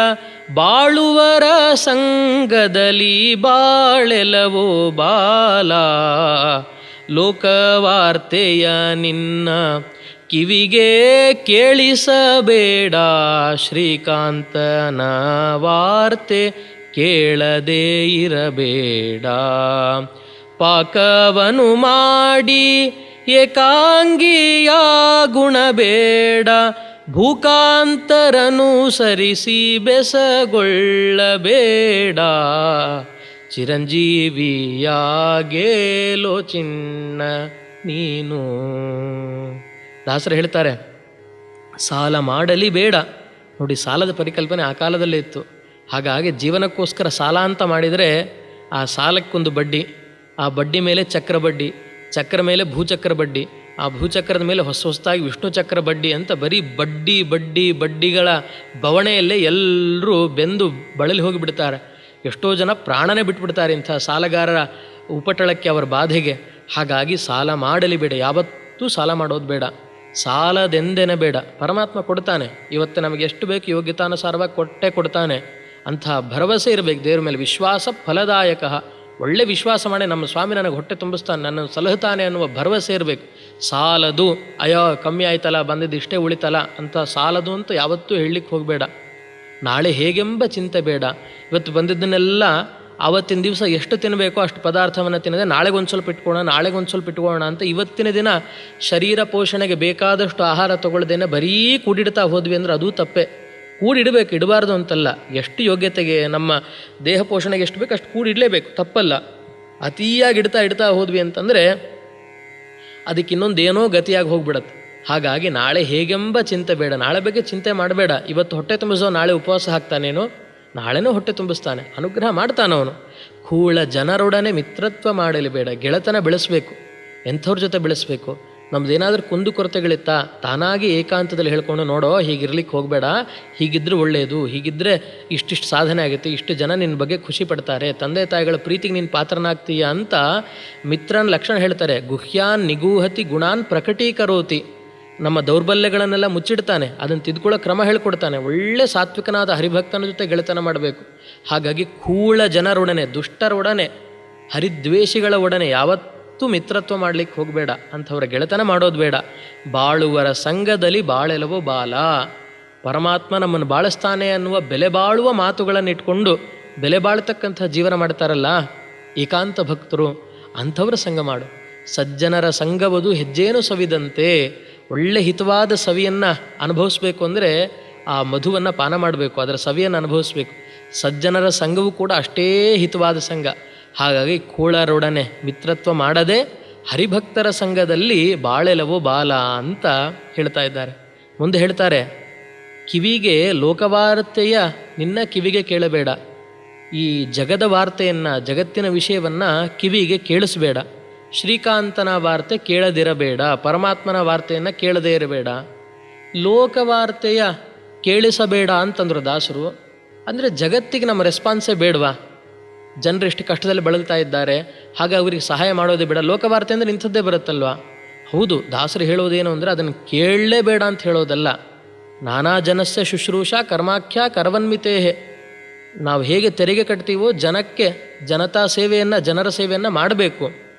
S1: ಬಾಳುವರ ಸಂಗದಲ್ಲಿ ಬಾಳೆಲವೋ ಬಾಲ. ಲೋಕವಾರ್ತೆಯ ನಿನ್ನ ಕಿವಿಗೆ ಕೇಳಿಸಬೇಡ, ಶ್ರೀಕಾಂತನ ವಾರ್ತೆ ಕೇಳದೇ ಇರಬೇಡ. ಪಾಕವನು ಮಾಡಿ ಏಕಾಂಗಿಯ ಗುಣಬೇಡ, ಭೂಕಾಂತರನು ಸರಿಸಿ ಬೆಸಗೊಳ್ಳಬೇಡ. ಚಿರಂಜೀವಿಯಾಗೇಲೋ ಚಿನ್ನ ನೀನು. ದಾಸರು ಹೇಳ್ತಾರೆ, ಸಾಲ ಮಾಡಲಿ ಬೇಡ. ನೋಡಿ, ಸಾಲದ ಪರಿಕಲ್ಪನೆ ಆ ಕಾಲದಲ್ಲೇ ಇತ್ತು. ಹಾಗಾಗಿ ಜೀವನಕ್ಕೋಸ್ಕರ ಸಾಲ ಅಂತ ಮಾಡಿದರೆ ಆ ಸಾಲಕ್ಕೊಂದು ಬಡ್ಡಿ, ಆ ಬಡ್ಡಿ ಮೇಲೆ ಚಕ್ರ ಬಡ್ಡಿ, ಚಕ್ರ ಮೇಲೆ ಭೂಚಕ್ರ ಬಡ್ಡಿ, ಆ ಭೂಚಕ್ರದ ಮೇಲೆ ಹೊಸದಾಗಿ ವಿಷ್ಣು ಚಕ್ರ ಬಡ್ಡಿ ಅಂತ ಬರೀ ಬಡ್ಡಿಗಳ ಬವಣೆಯಲ್ಲೇ ಎಲ್ಲರೂ ಬೆಂದು ಬಳಲಿ ಹೋಗಿಬಿಡ್ತಾರೆ. ಎಷ್ಟೋ ಜನ ಪ್ರಾಣನೇ ಬಿಟ್ಬಿಡ್ತಾರೆ ಇಂಥ ಸಾಲಗಾರರ ಉಪಟಳಕ್ಕೆ, ಅವರ ಬಾಧೆಗೆ. ಹಾಗಾಗಿ ಸಾಲ ಮಾಡಲಿ ಬೇಡ, ಯಾವತ್ತೂ ಸಾಲ ಮಾಡೋದು ಬೇಡ. ಸಾಲದೆಂದೆನ ಬೇಡ, ಪರಮಾತ್ಮ ಕೊಡ್ತಾನೆ. ಇವತ್ತು ನಮಗೆ ಎಷ್ಟು ಬೇಕು ಯೋಗ್ಯತಾನುಸಾರವಾಗಿ ಕೊಡ್ತಾನೆ. ಅಂಥ ಭರವಸೆ ಇರಬೇಕು ದೇವ್ರ ಮೇಲೆ. ವಿಶ್ವಾಸ ಫಲದಾಯಕ, ಒಳ್ಳೆ ವಿಶ್ವಾಸ ಮಾಡಿ ನಮ್ಮ ಸ್ವಾಮಿ ನನಗೆ ಹೊಟ್ಟೆ ತುಂಬಿಸ್ತಾನೆ, ನನ್ನನ್ನು ಸಲಹುತ್ತಾನೆ ಅನ್ನುವ ಭರವಸೆ ಇರಬೇಕು. ಸಾಲದು, ಅಯ್ಯೋ ಕಮ್ಮಿ ಆಯ್ತಲ್ಲ, ಬಂದಿದ್ದು ಇಷ್ಟೇ ಉಳಿತಲ್ಲ ಅಂತ ಸಾಲದು ಅಂತ ಯಾವತ್ತೂ ಹೇಳಲಿಕ್ಕೆ ಹೋಗಬೇಡ. ನಾಳೆ ಹೇಗೆಂಬ ಚಿಂತೆ ಬೇಡ. ಇವತ್ತು ಬಂದಿದ್ದನ್ನೆಲ್ಲ ಆವತ್ತಿನ ದಿವಸ ಎಷ್ಟು ತಿನ್ನಬೇಕೋ ಅಷ್ಟು ಪದಾರ್ಥವನ್ನು ತಿನ್ನದೆ ನಾಳೆಗೊಂದು ಸ್ವಲ್ಪ ಇಟ್ಕೊಳ್ಳೋಣ ನಾಳೆಗೊಂದು ಸ್ವಲ್ಪ ಇಟ್ಕೊಳ್ಳೋಣ ಅಂತ ಇವತ್ತಿನ ದಿನ ಶರೀರ ಪೋಷಣೆಗೆ ಬೇಕಾದಷ್ಟು ಆಹಾರ ತಗೊಳ್ದೇನೆ ಬರೀ ಕೂಡಿಡ್ತಾ ಹೋದ್ವಿ ಅಂದರೆ ಅದೂ ತಪ್ಪೆ. ಕೂಡಿಡಬೇಕು, ಇಡಬಾರ್ದು ಅಂತಲ್ಲ. ಎಷ್ಟು ಯೋಗ್ಯತೆಗೆ ನಮ್ಮ ದೇಹ ಪೋಷಣೆಗೆ ಎಷ್ಟು ಬೇಕು ಅಷ್ಟು ಕೂಡಿಡಲೇಬೇಕು, ತಪ್ಪಲ್ಲ. ಅತಿಯಾಗಿ ಇಡ್ತಾ ಹೋದ್ವಿ ಅಂತಂದರೆ ಅದಕ್ಕೆ ಇನ್ನೊಂದೇನೋ ಗತಿಯಾಗಿ ಹೋಗ್ಬಿಡತ್ತೆ. ಹಾಗಾಗಿ ನಾಳೆ ಹೇಗೆಂಬ ಚಿಂತೆ ಬೇಡ, ನಾಳೆ ಬಗ್ಗೆ ಚಿಂತೆ ಮಾಡಬೇಡ. ಇವತ್ತು ಹೊಟ್ಟೆ ತುಂಬಿಸೋ ನಾಳೆ ಉಪವಾಸ ಹಾಕ್ತಾನೇನೋ, ನಾಳೆನೂ ಹೊಟ್ಟೆ ತುಂಬಿಸ್ತಾನೆ, ಅನುಗ್ರಹ ಮಾಡ್ತಾನವನು. ಕೂಳ ಜನರೊಡನೆ ಮಿತ್ರತ್ವ ಮಾಡಲಿ ಬೇಡ, ಗೆಳೆತನ ಬೆಳೆಸಬೇಕು. ಎಂಥವ್ರ ಜೊತೆ ಬೆಳೆಸಬೇಕು? ನಮ್ಮದೇನಾದ್ರೂ ಕುಂದುಕೊರತೆಗಳಿತ್ತಾ ತಾನಾಗಿ ಏಕಾಂತದಲ್ಲಿ ಹೇಳ್ಕೊಂಡು, ನೋಡೋ ಹೀಗಿರ್ಲಿಕ್ಕೆ ಹೋಗಬೇಡ, ಹೀಗಿದ್ದರೆ ಒಳ್ಳೆಯದು, ಹೀಗಿದ್ದರೆ ಇಷ್ಟಿಷ್ಟು ಸಾಧನೆ ಆಗುತ್ತೆ, ಇಷ್ಟು ಜನ ನಿನ್ನ ಬಗ್ಗೆ ಖುಷಿ ಪಡ್ತಾರೆ, ತಂದೆ ತಾಯಿಗಳ ಪ್ರೀತಿಗೆ ನೀನು ಪಾತ್ರನಾಗ್ತೀಯ ಅಂತ ಮಿತ್ರನ ಲಕ್ಷಣ ಹೇಳ್ತಾರೆ. ಗುಹ್ಯಾನ್ ನಿಗೂಹತಿ ಗುಣಾನ್ ಪ್ರಕಟೀಕರೋತಿ. ನಮ್ಮ ದೌರ್ಬಲ್ಯಗಳನ್ನೆಲ್ಲ ಮುಚ್ಚಿಡ್ತಾನೆ, ಅದನ್ನು ತಿದ್ಕೊಳ್ಳೋ ಕ್ರಮ ಹೇಳ್ಕೊಡ್ತಾನೆ. ಒಳ್ಳೆ ಸಾತ್ವಿಕನಾದ ಹರಿಭಕ್ತನ ಜೊತೆ ಗೆಳೆತನ ಮಾಡಬೇಕು. ಹಾಗಾಗಿ ಕೂಳ ಜನರೊಡನೆ, ದುಷ್ಟರೊಡನೆ, ಹರಿದ್ವೇಷಿಗಳ ಒಡನೆ ಯಾವತ್ತೂ ಮಿತ್ರತ್ವ ಮಾಡಲಿಕ್ಕೆ ಹೋಗಬೇಡ, ಅಂಥವ್ರ ಗೆಳೆತನ ಮಾಡೋದು ಬೇಡ. ಬಾಳುವರ ಸಂಘದಲ್ಲಿ ಬಾಳೆಲವೋ ಬಾಲ. ಪರಮಾತ್ಮ ನಮ್ಮನ್ನು ಬಾಳಿಸ್ತಾನೆ ಅನ್ನುವ ಬೆಲೆ ಬಾಳುವ ಮಾತುಗಳನ್ನು ಇಟ್ಕೊಂಡು ಬೆಲೆ ಬಾಳ್ತಕ್ಕಂಥ ಜೀವನ ಮಾಡ್ತಾರಲ್ಲ ಏಕಾಂತ ಭಕ್ತರು, ಅಂಥವ್ರ ಸಂಘ ಮಾಡು. ಸಜ್ಜನರ ಸಂಘವದು ಹೆಜ್ಜೇನು ಸವಿದಂತೆ. ಒಳ್ಳೆ ಹಿತವಾದ ಸವಿಯನ್ನು ಅನುಭವಿಸ್ಬೇಕು ಅಂದರೆ ಆ ಮಧುವನ್ನು ಪಾನ ಮಾಡಬೇಕು, ಅದರ ಸವಿಯನ್ನು ಅನುಭವಿಸ್ಬೇಕು. ಸಜ್ಜನರ ಸಂಘವೂ ಕೂಡ ಅಷ್ಟೇ ಹಿತವಾದ ಸಂಘ. ಹಾಗಾಗಿ ಕೂಳರೊಡನೆ ಮಿತ್ರತ್ವ ಮಾಡದೆ ಹರಿಭಕ್ತರ ಸಂಘದಲ್ಲಿ ಬಾಳೆಲವೋ ಬಾಲ ಅಂತ ಹೇಳ್ತಾ ಇದ್ದಾರೆ. ಮುಂದೆ ಹೇಳ್ತಾರೆ, ಕಿವಿಗೆ ಲೋಕವಾರ್ತೆಯ ನಿನ್ನ ಕಿವಿಗೆ ಕೇಳಬೇಡ. ಈ ಜಗದ ವಾರ್ತೆಯನ್ನು, ಜಗತ್ತಿನ ವಿಷಯವನ್ನು ಕಿವಿಗೆ ಕೇಳಿಸಬೇಡ. ಶ್ರೀಕಾಂತನ ವಾರ್ತೆ ಕೇಳದಿರಬೇಡ, ಪರಮಾತ್ಮನ ವಾರ್ತೆಯನ್ನು ಕೇಳದೇ ಇರಬೇಡ. ಲೋಕವಾರ್ತೆಯ ಕೇಳಿಸಬೇಡ ಅಂತಂದರು ದಾಸರು. ಅಂದರೆ ಜಗತ್ತಿಗೆ ನಮ್ಮ ರೆಸ್ಪಾನ್ಸೇ ಬೇಡವಾ? ಜನರು ಎಷ್ಟು ಕಷ್ಟದಲ್ಲಿ ಬಳಲ್ತಾ ಇದ್ದಾರೆ, ಹಾಗೆ ಅವರಿಗೆ ಸಹಾಯ ಮಾಡೋದೇ ಬೇಡ. ಲೋಕವಾರ್ತೆ ಅಂದರೆ ಇಂಥದ್ದೇ ಬರುತ್ತಲ್ವ? ಹೌದು, ದಾಸರು ಹೇಳೋದೇನು ಅಂದರೆ ಅದನ್ನು ಕೇಳಲೇಬೇಡ ಅಂತ ಹೇಳೋದಲ್ಲ. ನಾನಾ ಜನಸ್ಯ ಶುಶ್ರೂಷಾ ಕರ್ಮಾಖ್ಯ ಕರವನ್ಮಿತೇಹೆ. ನಾವು ಹೇಗೆ ತೆರಿಗೆ ಕಟ್ತೀವೋ ಜನಕ್ಕೆ ಜನತಾ ಸೇವೆಯನ್ನು, ಜನರ ಸೇವೆಯನ್ನು ಮಾಡಬೇಕು.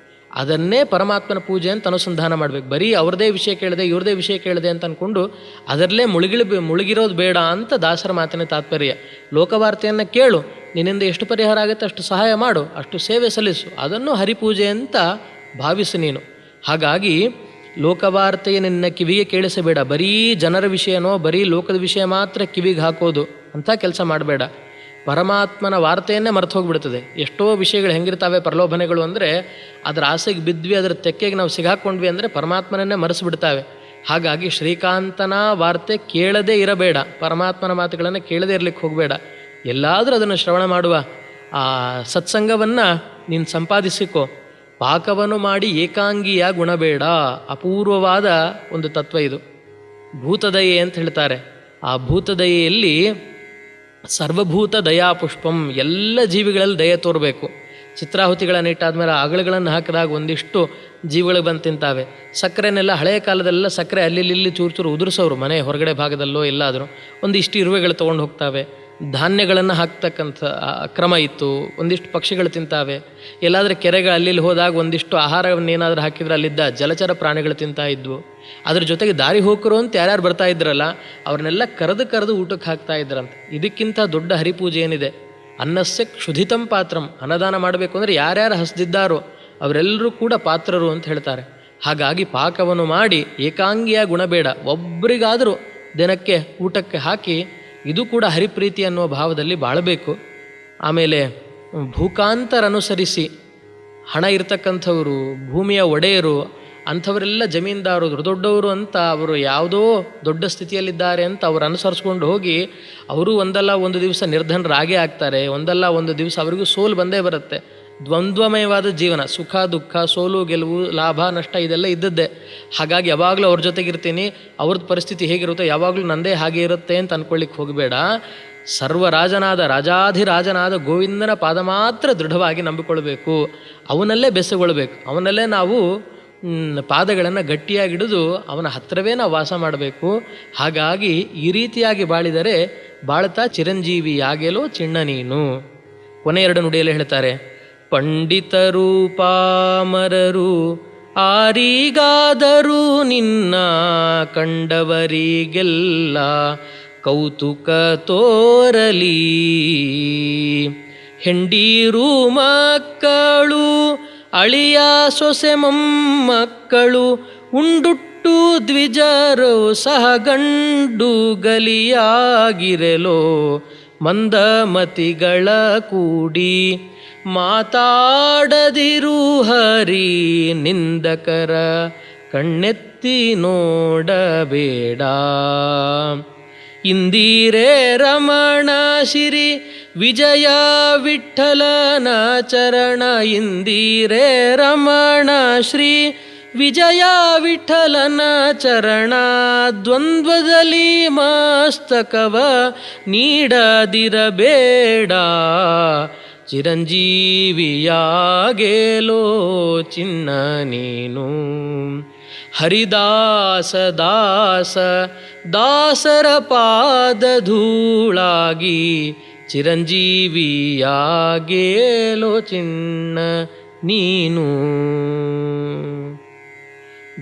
S1: ಅದನ್ನೇ ಪರಮಾತ್ಮನ ಪೂಜೆ ಅಂತ ಅನುಸಂಧಾನ ಮಾಡಬೇಕು. ಬರೀ ಅವ್ರದೇ ವಿಷಯ ಕೇಳಿದೆ, ಇವ್ರದೇ ವಿಷಯ ಕೇಳಿದೆ ಅಂತ ಅಂದ್ಕೊಂಡು ಅದರಲ್ಲೇ ಮುಳುಗಿರೋದು ಬೇಡ ಅಂತ ದಾಸರ ಮಾತಿನ ತಾತ್ಪರ್ಯ. ಲೋಕವಾರ್ತೆಯನ್ನು ಕೇಳು, ನಿನ್ನಿಂದ ಎಷ್ಟು ಪರಿಹಾರ ಆಗುತ್ತೆ ಅಷ್ಟು ಸಹಾಯ ಮಾಡು, ಅಷ್ಟು ಸೇವೆ ಸಲ್ಲಿಸು, ಅದನ್ನು ಹರಿಪೂಜೆ ಅಂತ ಭಾವಿಸು ನೀನು. ಹಾಗಾಗಿ ಲೋಕವಾರ್ತೆಯ ನಿನ್ನ ಕಿವಿಗೆ ಕೇಳಿಸಬೇಡ. ಬರೀ ಜನರ ವಿಷಯನೋ ಬರೀ ಲೋಕದ ವಿಷಯ ಮಾತ್ರ ಕಿವಿಗೆ ಹಾಕೋದು ಅಂಥ ಕೆಲಸ ಮಾಡಬೇಡ. ಪರಮಾತ್ಮನ ವಾರ್ತೆಯನ್ನೇ ಮರೆತು ಹೋಗಿಬಿಡ್ತದೆ. ಎಷ್ಟೋ ವಿಷಯಗಳು ಹೆಂಗಿರ್ತಾವೆ ಪ್ರಲೋಭನೆಗಳು ಅಂದರೆ, ಅದರ ಆಸೆಗೆ ಬಿದ್ವಿ, ಅದರ ತೆಕ್ಕೆಗೆ ನಾವು ಸಿಗಾಕೊಂಡ್ವಿ ಅಂದರೆ ಪರಮಾತ್ಮನನ್ನೇ ಮರೆಸಿಬಿಡ್ತಾವೆ. ಹಾಗಾಗಿ ಶ್ರೀಕಾಂತನ ವಾರ್ತೆ ಕೇಳದೇ ಇರಬೇಡ, ಪರಮಾತ್ಮನ ಮಾತುಗಳನ್ನು ಕೇಳದೇ ಇರಲಿಕ್ಕೆ ಹೋಗಬೇಡ. ಎಲ್ಲಾದರೂ ಅದನ್ನು ಶ್ರವಣ ಮಾಡುವ ಆ ಸತ್ಸಂಗವನ್ನು ನೀನು ಸಂಪಾದಿಸಿಕೋ. ಪಾಕವನ್ನು ಮಾಡಿ ಏಕಾಂಗಿಯ ಗುಣಬೇಡ. ಅಪೂರ್ವವಾದ ಒಂದು ತತ್ವ ಇದು. ಭೂತದಯೆ ಅಂತ ಹೇಳ್ತಾರೆ. ಆ ಭೂತದಯೆಯಲ್ಲಿ ಸರ್ವಭೂತ ದಯಾಪುಷ್ಪಂ, ಎಲ್ಲ ಜೀವಿಗಳಲ್ಲಿ ದಯೆ ತೋರಬೇಕು. ಚಿತ್ರಾಹುತಿಗಳನ್ನು ಇಟ್ಟಾದ್ಮೇಲೆ ಅಗಳುಗಳನ್ನು ಹಾಕಿದಾಗ ಒಂದಿಷ್ಟು ಜೀವಿಗಳಿಗೆ ಬಂದು ತಿಂತಾವೆ. ಸಕ್ಕರೆನೆಲ್ಲ ಹಳೆಯ ಕಾಲದಲ್ಲೆಲ್ಲ ಸಕ್ಕರೆ ಅಲ್ಲಿ ಚೂರು ಉದುರಿಸೋರು, ಮನೆ ಹೊರಗಡೆ ಭಾಗದಲ್ಲೋ ಎಲ್ಲಾದರೂ ಒಂದಿಷ್ಟು ಇರುವೆಗಳು ತೊಗೊಂಡು ಹೋಗ್ತಾವೆ. ಧಾನ್ಯಗಳನ್ನು ಹಾಕ್ತಕ್ಕಂಥ ಕ್ರಮ ಇತ್ತು. ಒಂದಿಷ್ಟು ಪಕ್ಷಿಗಳು ತಿಂತಾವೆ. ಎಲ್ಲಾದರೂ ಕೆರೆಗೆ ಅಲ್ಲಿ ಹೋದಾಗ ಒಂದಿಷ್ಟು ಆಹಾರವನ್ನು ಏನಾದರೂ ಹಾಕಿದ್ರೆ ಅಲ್ಲಿದ್ದ ಜಲಚರ ಪ್ರಾಣಿಗಳು ತಿಂತಾ ಇದ್ವು. ಅದ್ರ ಜೊತೆಗೆ ದಾರಿ ಹೋಕರು ಅಂತ ಯಾರ್ಯಾರು ಬರ್ತಾ ಇದ್ರಲ್ಲ ಅವ್ರನ್ನೆಲ್ಲ ಕರೆದು ಊಟಕ್ಕೆ ಹಾಕ್ತಾ ಇದ್ರಂತೆ. ಇದಕ್ಕಿಂತ ದೊಡ್ಡ ಹರಿಪೂಜೆ ಏನಿದೆ? ಅನ್ನಸ್ಯ ಕ್ಷುಧಿತಂ ಪಾತ್ರಂ. ಅನ್ನದಾನ ಮಾಡಬೇಕು ಅಂದರೆ ಯಾರ್ಯಾರು ಹಸ್ದಿದ್ದಾರೋ ಅವರೆಲ್ಲರೂ ಕೂಡ ಪಾತ್ರರು ಅಂತ ಹೇಳ್ತಾರೆ. ಹಾಗಾಗಿ ಪಾಕವನ್ನು ಮಾಡಿ ಏಕಾಂಗಿಯ ಗುಣಬೇಡ, ಒಬ್ಬರಿಗಾದರೂ ದಿನಕ್ಕೆ ಊಟಕ್ಕೆ ಹಾಕಿ, ಇದು ಕೂಡ ಹರಿಪ್ರೀತಿ ಅನ್ನುವ ಭಾವದಲ್ಲಿ ಬಾಳಬೇಕು. ಆಮೇಲೆ ಭೂಕಾಂತರನುಸರಿಸಿ, ಹಣ ಇರ್ತಕ್ಕಂಥವರು, ಭೂಮಿಯ ಒಡೆಯರು, ಅಂಥವರೆಲ್ಲ ಜಮೀನ್ದಾರರು ದೊಡ್ಡವರು ಅಂತ ಅವರು ಯಾವುದೋ ದೊಡ್ಡ ಸ್ಥಿತಿಯಲ್ಲಿದ್ದಾರೆ ಅಂತ ಅವರು ಅನುಸರಿಸ್ಕೊಂಡು ಹೋಗಿ ಅವರು ಒಂದಲ್ಲ ಒಂದು ದಿವಸ ನಿರ್ಧನರಾಗೇ ಆಗ್ತಾರೆ. ಒಂದಲ್ಲ ಒಂದು ದಿವಸ ಅವರಿಗೂ ಸೋಲು ಬಂದೇ ಬರುತ್ತೆ. ದ್ವಂದ್ವಮಯವಾದ ಜೀವನ, ಸುಖ ದುಃಖ, ಸೋಲು ಗೆಲುವು, ಲಾಭ ನಷ್ಟ ಇದೆಲ್ಲ ಇದ್ದದ್ದೇ. ಹಾಗಾಗಿ ಯಾವಾಗಲೂ ಅವ್ರ ಜೊತೆಗಿರ್ತೀನಿ, ಅವ್ರದ್ದು ಪರಿಸ್ಥಿತಿ ಹೇಗಿರುತ್ತೋ ಯಾವಾಗಲೂ ನಂದೇ ಹಾಗೆ ಇರುತ್ತೆ ಅಂತ ಅಂದ್ಕೊಳ್ಳಿಕ್ಕೆ ಹೋಗಬೇಡ. ರಾಜಾಧಿರಾಜನಾದ ಗೋವಿಂದನ ಪಾದ ಮಾತ್ರ ದೃಢವಾಗಿ ನಂಬಿಕೊಳ್ಬೇಕು. ಅವನಲ್ಲೇ ಬೆಸಗೊಳ್ಬೇಕು. ಅವನಲ್ಲೇ ನಾವು ಪಾದಗಳನ್ನು ಗಟ್ಟಿಯಾಗಿಡಿದು ಅವನ ಹತ್ತಿರವೇ ನಾವು ವಾಸ ಮಾಡಬೇಕು. ಹಾಗಾಗಿ ಈ ರೀತಿಯಾಗಿ ಬಾಳಿದರೆ ಬಾಳ್ತಾ ಚಿರಂಜೀವಿಯಾಗೆಲೋ ಚಿಣ್ಣ ನೀನು. ಕೊನೆ ಎರಡು ನುಡಿಯಲ್ಲಿ ಹೇಳ್ತಾರೆ, ಪಂಡಿತರು ಪಾಮರರು ಆರಿಗಾದರೂ ನಿನ್ನ ಕಂಡವರಿಗೆಲ್ಲ ಕೌತುಕ ತೋರಲಿ. ಹೆಂಡೀರು ಮಕ್ಕಳು ಅಳಿಯ ಸೊಸೆ ಮೊಮ್ಮಕ್ಕಳು ಉಂಡುಟ್ಟು ದ್ವಿಜರು ಸಹ ಗಂಡು ಗಲಿಯಾಗಿರಲೋ ಮಂದಮತಿಗಳ ಕೂಡಿ ಮಾತಾಡದಿರು ಹರಿ ನಿಂದಕರ ಕಣ್ಣೆತ್ತಿ ನೋಡಬೇಡ. ಇಂದಿರೇ ರಮಣ ಶಿರಿ ವಿಜಯ ವಿಠಲನ ಚರಣ. ಇಂದಿರೇ ರಮಣ ಶ್ರೀ ವಿಜಯ ವಿಠಲನ ಚರಣ. ದ್ವಂದ್ವದಲ್ಲಿ ಮಸ್ತಕವ ನೀಡದಿರಬೇಡ. ಚಿರಂಜೀವಿಯಾಗೇಲೋ ಚಿನ್ನ ನೀನು. ಹರಿದಾಸ ದಾಸ ದಾಸರ ಪಾದ ಧೂಳಾಗಿ ಚಿರಂಜೀವಿಯಾಗೇಲೋ ಚಿನ್ನ ನೀನು.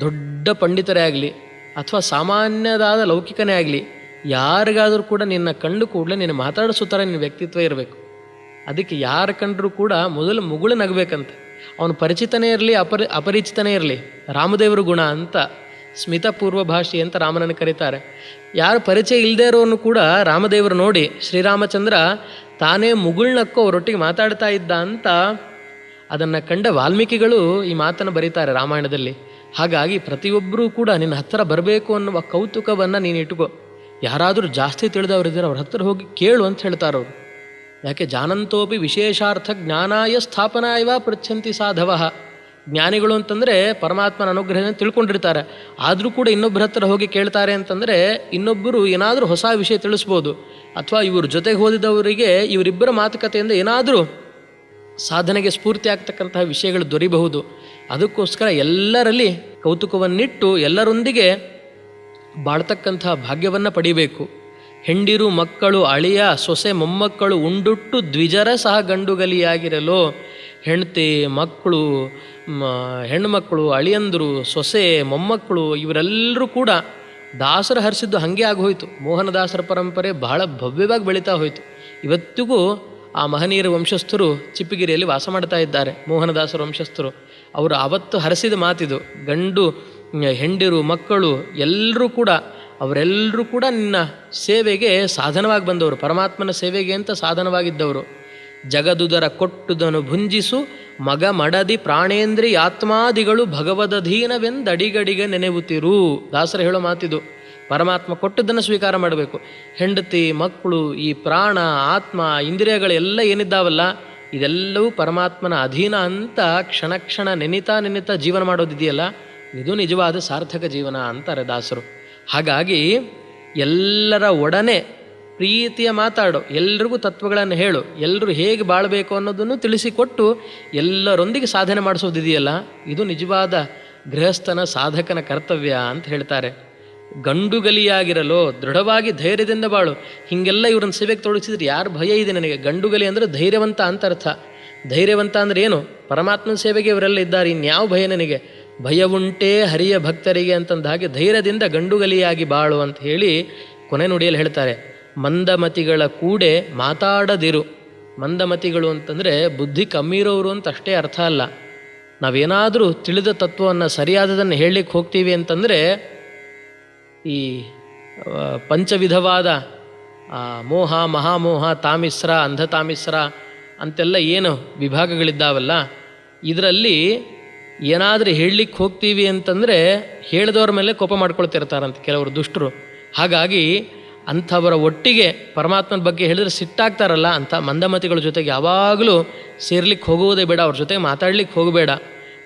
S1: ದೊಡ್ಡ ಪಂಡಿತರೇ ಆಗಲಿ ಅಥವಾ ಸಾಮಾನ್ಯದಾದ ಲೌಕಿಕನೇ ಆಗಲಿ, ಯಾರಿಗಾದರೂ ಕೂಡ ನಿನ್ನ ಕಂಡು ಕೂಡಲೇ ನಿನ್ನ ಮಾತಾಡಿಸೋ ಥರ ನಿನ್ನ ವ್ಯಕ್ತಿತ್ವ ಇರಬೇಕು. ಅದಕ್ಕೆ ಯಾರು ಕಂಡರೂ ಕೂಡ ಮೊದಲು ಮುಗುಳು ನಗಬೇಕಂತೆ. ಅವನು ಪರಿಚಿತನೇ ಇರಲಿ ಅಪರಿಚಿತನೇ ಇರಲಿ. ರಾಮದೇವರು ಗುಣ ಅಂತ ಸ್ಮಿತಪೂರ್ವ ಭಾಷೆ ಅಂತ ರಾಮನನ್ನು ಕರೀತಾರೆ. ಯಾರು ಪರಿಚಯ ಇಲ್ಲದೇ ಇರೋನು ಕೂಡ ರಾಮದೇವರು ನೋಡಿ ಶ್ರೀರಾಮಚಂದ್ರ ತಾನೇ ಮುಗುಳ್ನಕ್ಕೋ ಅವರೊಟ್ಟಿಗೆ ಮಾತಾಡ್ತಾ ಇದ್ದ ಅಂತ ಅದನ್ನು ಕಂಡ ವಾಲ್ಮೀಕಿಗಳು ಈ ಮಾತನ್ನು ಬರೀತಾರೆ ರಾಮಾಯಣದಲ್ಲಿ. ಹಾಗಾಗಿ ಪ್ರತಿಯೊಬ್ಬರೂ ಕೂಡ ನಿನ್ನ ಹತ್ತಿರ ಬರಬೇಕು ಅನ್ನುವ ಕೌತುಕವನ್ನು ನೀನು ಇಟ್ಕೋ. ಯಾರಾದರೂ ಜಾಸ್ತಿ ತಿಳಿದವರಿದ್ದಾರೆ ಅವ್ರ ಹತ್ತಿರ ಹೋಗಿ ಕೇಳು ಅಂತ ಹೇಳ್ತಾರವರು. ಯಾಕೆ ಜಾನಂತೋಪಿ ವಿಶೇಷಾರ್ಥ ಜ್ಞಾನಾಯ ಸ್ಥಾಪನಾಯವ ಪೃಚ್ಛಂತಿ ಸಾಧವ. ಜ್ಞಾನಿಗಳು ಅಂತಂದರೆ ಪರಮಾತ್ಮನ ಅನುಗ್ರಹವನ್ನು ತಿಳ್ಕೊಂಡಿರ್ತಾರೆ, ಆದರೂ ಕೂಡ ಇನ್ನೊಬ್ಬರ ಹತ್ರ ಹೋಗಿ ಕೇಳ್ತಾರೆ ಅಂತಂದರೆ ಇನ್ನೊಬ್ಬರು ಏನಾದರೂ ಹೊಸ ವಿಷಯ ತಿಳಿಸ್ಬೋದು, ಅಥವಾ ಇವ್ರ ಜೊತೆಗೆ ಓದಿದವರಿಗೆ ಇವರಿಬ್ಬರ ಮಾತುಕತೆಯಿಂದ ಏನಾದರೂ ಸಾಧನೆಗೆ ಸ್ಫೂರ್ತಿ ಆಗ್ತಕ್ಕಂತಹ ವಿಷಯಗಳು ದೊರೀಬಹುದು. ಅದಕ್ಕೋಸ್ಕರ ಎಲ್ಲರಲ್ಲಿ ಕೌತುಕವನ್ನಿಟ್ಟು ಎಲ್ಲರೊಂದಿಗೆ ಬಾಳ್ತಕ್ಕಂಥ ಭಾಗ್ಯವನ್ನು ಪಡಿಬೇಕು. ಹೆಂಡಿರು ಮಕ್ಕಳು ಅಳಿಯ ಸೊಸೆ ಮೊಮ್ಮಕ್ಕಳು ಉಂಡುಟ್ಟು ದ್ವಿಜರ ಸಹ ಗಂಡುಗಲಿಯಾಗಿರಲು. ಹೆಂಡತಿ ಮಕ್ಕಳು ಹೆಣ್ಣುಮಕ್ಕಳು ಅಳಿಯಂದರು ಸೊಸೆ ಮೊಮ್ಮಕ್ಕಳು ಇವರೆಲ್ಲರೂ ಕೂಡ ದಾಸರು ಹರಿಸಿದ್ದು ಹಾಗೆ ಆಗೋಯ್ತು. ಮೋಹನದಾಸರ ಪರಂಪರೆ ಬಹಳ ಭವ್ಯವಾಗಿ ಬೆಳೀತಾ ಹೋಯಿತು. ಇವತ್ತಿಗೂ ಆ ಮಹನೀಯರ ವಂಶಸ್ಥರು ಚಿಪ್ಪಗಿರಿಯಲ್ಲಿ ವಾಸ ಮಾಡ್ತಾ ಇದ್ದಾರೆ. ಮೋಹನದಾಸರ ವಂಶಸ್ಥರು ಅವರು ಅವತ್ತು ಹರಿಸಿದ ಮಾತಿದು. ಗಂಡು ಹೆಂಡಿರು ಮಕ್ಕಳು ಅವರೆಲ್ಲರೂ ಕೂಡ ನಿನ್ನ ಸೇವೆಗೆ ಸಾಧನವಾಗಿ ಬಂದವರು, ಪರಮಾತ್ಮನ ಸೇವೆಗೆ ಅಂತ ಸಾಧನವಾಗಿದ್ದವರು. ಜಗದುದರ ಕೊಟ್ಟುದನು ಭುಂಜಿಸು ಮಗ ಮಡದಿ ಪ್ರಾಣೇಂದ್ರಿ ಆತ್ಮಾದಿಗಳು ಭಗವದಧೀನವೆಂದಡಿಗಡಿಗೆ ನೆನೆವುತ್ತಿರು. ದಾಸರು ಹೇಳೋ ಮಾತಿದು. ಪರಮಾತ್ಮ ಕೊಟ್ಟದ್ದನ್ನು ಸ್ವೀಕಾರ ಮಾಡಬೇಕು. ಹೆಂಡತಿ ಮಕ್ಕಳು ಈ ಪ್ರಾಣ ಆತ್ಮ ಇಂದ್ರಿಯಗಳೆಲ್ಲ ಏನಿದ್ದಾವಲ್ಲ ಇದೆಲ್ಲವೂ ಪರಮಾತ್ಮನ ಅಧೀನ ಅಂತ ಕ್ಷಣ ಕ್ಷಣ ನೆನಿತಾ ಜೀವನ ಮಾಡೋದಿದೆಯಲ್ಲ, ಇದು ನಿಜವಾದ ಸಾರ್ಥಕ ಜೀವನ ಅಂತಾರೆ ದಾಸರು. ಹಾಗಾಗಿ ಎಲ್ಲರ ಒಡನೆ ಪ್ರೀತಿಯ ಮಾತಾಡು, ಎಲ್ರಿಗೂ ತತ್ವಗಳನ್ನು ಹೇಳು, ಎಲ್ಲರೂ ಹೇಗೆ ಬಾಳಬೇಕು ಅನ್ನೋದನ್ನು ತಿಳಿಸಿಕೊಟ್ಟು ಎಲ್ಲರೊಂದಿಗೆ ಸಾಧನೆ ಮಾಡಿಸೋದಿದೆಯಲ್ಲ, ಇದು ನಿಜವಾದ ಗೃಹಸ್ಥನ ಸಾಧಕನ ಕರ್ತವ್ಯ ಅಂತ ಹೇಳ್ತಾರೆ. ಗಂಡುಗಲಿಯಾಗಿರಲು ದೃಢವಾಗಿ ಧೈರ್ಯದಿಂದ ಬಾಳು. ಹೀಗೆಲ್ಲ ಇವ್ರನ್ನ ಸೇವೆಗೆ ತೊಡಗಿಸಿದ್ರೆ ಯಾರು ಭಯ ಇದೆ ನನಗೆ. ಗಂಡುಗಲಿ ಅಂದರೆ ಧೈರ್ಯವಂತ ಅಂತ ಅರ್ಥ. ಧೈರ್ಯವಂತ ಅಂದರೆ ಏನು? ಪರಮಾತ್ಮನ ಸೇವೆಗೆ ಇವರೆಲ್ಲ ಇದ್ದಾರೆ, ಇನ್ಯಾವ ಭಯ ನನಗೆ? ಭಯವುಂಟೇ ಹರಿಯ ಭಕ್ತರಿಗೆ ಅಂತಂದ ಹಾಗೆ ಧೈರ್ಯದಿಂದ ಗಂಡುಗಲಿಯಾಗಿ ಬಾಳು ಅಂತ ಹೇಳಿ ಕೊನೆ ನುಡಿಯಲ್ಲಿ ಹೇಳ್ತಾರೆ. ಮಂದಮತಿಗಳ ಕೂಡೆ ಮಾತಾಡದಿರು. ಮಂದಮತಿಗಳು ಅಂತಂದರೆ ಬುದ್ಧಿ ಕಮ್ಮಿ ಇರೋರು ಅಂತ ಅಷ್ಟೇ ಅರ್ಥ ಅಲ್ಲ. ನಾವೇನಾದರೂ ತಿಳಿದ ತತ್ವವನ್ನು ಸರಿಯಾದದನ್ನು ಹೇಳಲಿಕ್ಕೆ ಹೋಗ್ತೀವಿ ಅಂತಂದರೆ ಈ ಪಂಚವಿಧವಾದ ಮೋಹ ಮಹಾಮೋಹ ತಾಮಿಸ್ರ ಅಂಧತಾಮಿಸ್ರ ಅಂತೆಲ್ಲ ಏನು ವಿಭಾಗಗಳಿದ್ದಾವಲ್ಲ, ಇದರಲ್ಲಿ ಏನಾದರೂ ಹೇಳಲಿಕ್ಕೆ ಹೋಗ್ತೀವಿ ಅಂತಂದರೆ ಹೇಳಿದವ್ರ ಮೇಲೆ ಕೋಪ ಮಾಡ್ಕೊಳ್ತಿರ್ತಾರಂತೆ ಕೆಲವರು ದುಷ್ಟರು. ಹಾಗಾಗಿ ಅಂಥವರ ಒಟ್ಟಿಗೆ ಪರಮಾತ್ಮನ ಬಗ್ಗೆ ಹೇಳಿದ್ರೆ ಸಿಟ್ಟಾಗ್ತಾರಲ್ಲ, ಅಂಥ ಮಂದಮತಿಗಳ ಜೊತೆಗೆ ಯಾವಾಗಲೂ ಸೇರ್ಲಿಕ್ಕೆ ಹೋಗುವುದೇ ಬೇಡ, ಅವ್ರ ಜೊತೆಗೆ ಮಾತಾಡ್ಲಿಕ್ಕೆ ಹೋಗಬೇಡ.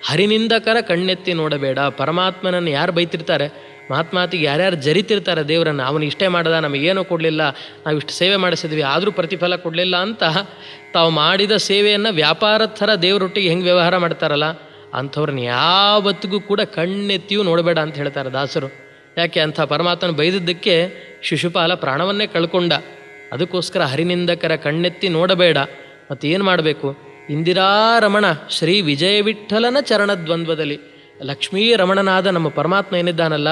S1: ಹರಿನಿಂದಕರ ಕಣ್ಣೆತ್ತಿ ನೋಡಬೇಡ. ಪರಮಾತ್ಮನನ್ನು ಯಾರು ಬೈತಿರ್ತಾರೆ, ಮಾತಿಗೆ ಯಾರ್ಯಾರು ಜರಿತಿರ್ತಾರೆ ದೇವರನ್ನು, ಅವನು ಇಷ್ಟೇ ಮಾಡ್ದ, ನಮಗೇನೂ ಕೊಡಲಿಲ್ಲ, ನಾವು ಇಷ್ಟು ಸೇವೆ ಮಾಡಿಸಿದ್ವಿ ಆದರೂ ಪ್ರತಿಫಲ ಕೊಡಲಿಲ್ಲ ಅಂತ ತಾವು ಮಾಡಿದ ಸೇವೆಯನ್ನು ವ್ಯಾಪಾರದ ಥರ ದೇವರೊಟ್ಟಿಗೆ ಹೆಂಗೆ ವ್ಯವಹಾರ ಮಾಡ್ತಾರಲ್ಲ, ಅಂಥವ್ರನ್ನ ಯಾವತ್ತಿಗೂ ಕೂಡ ಕಣ್ಣೆತ್ತಿಯೂ ನೋಡಬೇಡ ಅಂತ ಹೇಳ್ತಾರೆ ದಾಸರು. ಯಾಕೆ? ಅಂಥ ಪರಮಾತ್ಮನ ಬೈದಿದ್ದಕ್ಕೆ ಶಿಶುಪಾಲ ಪ್ರಾಣವನ್ನೇ ಕಳ್ಕೊಂಡ. ಅದಕ್ಕೋಸ್ಕರ ಹರಿನಿಂದಕರ ಕಣ್ಣೆತ್ತಿ ನೋಡಬೇಡ. ಮತ್ತು ಏನು ಮಾಡಬೇಕು? ಇಂದಿರಾರಮಣ ಶ್ರೀ ವಿಜಯ ವಿಠಲನ ಚರಣದ್ವಂದ್ವದಲ್ಲಿ ಲಕ್ಷ್ಮೀ ರಮಣನಾದ ನಮ್ಮ ಪರಮಾತ್ಮ ಏನಿದ್ದಾನಲ್ಲ,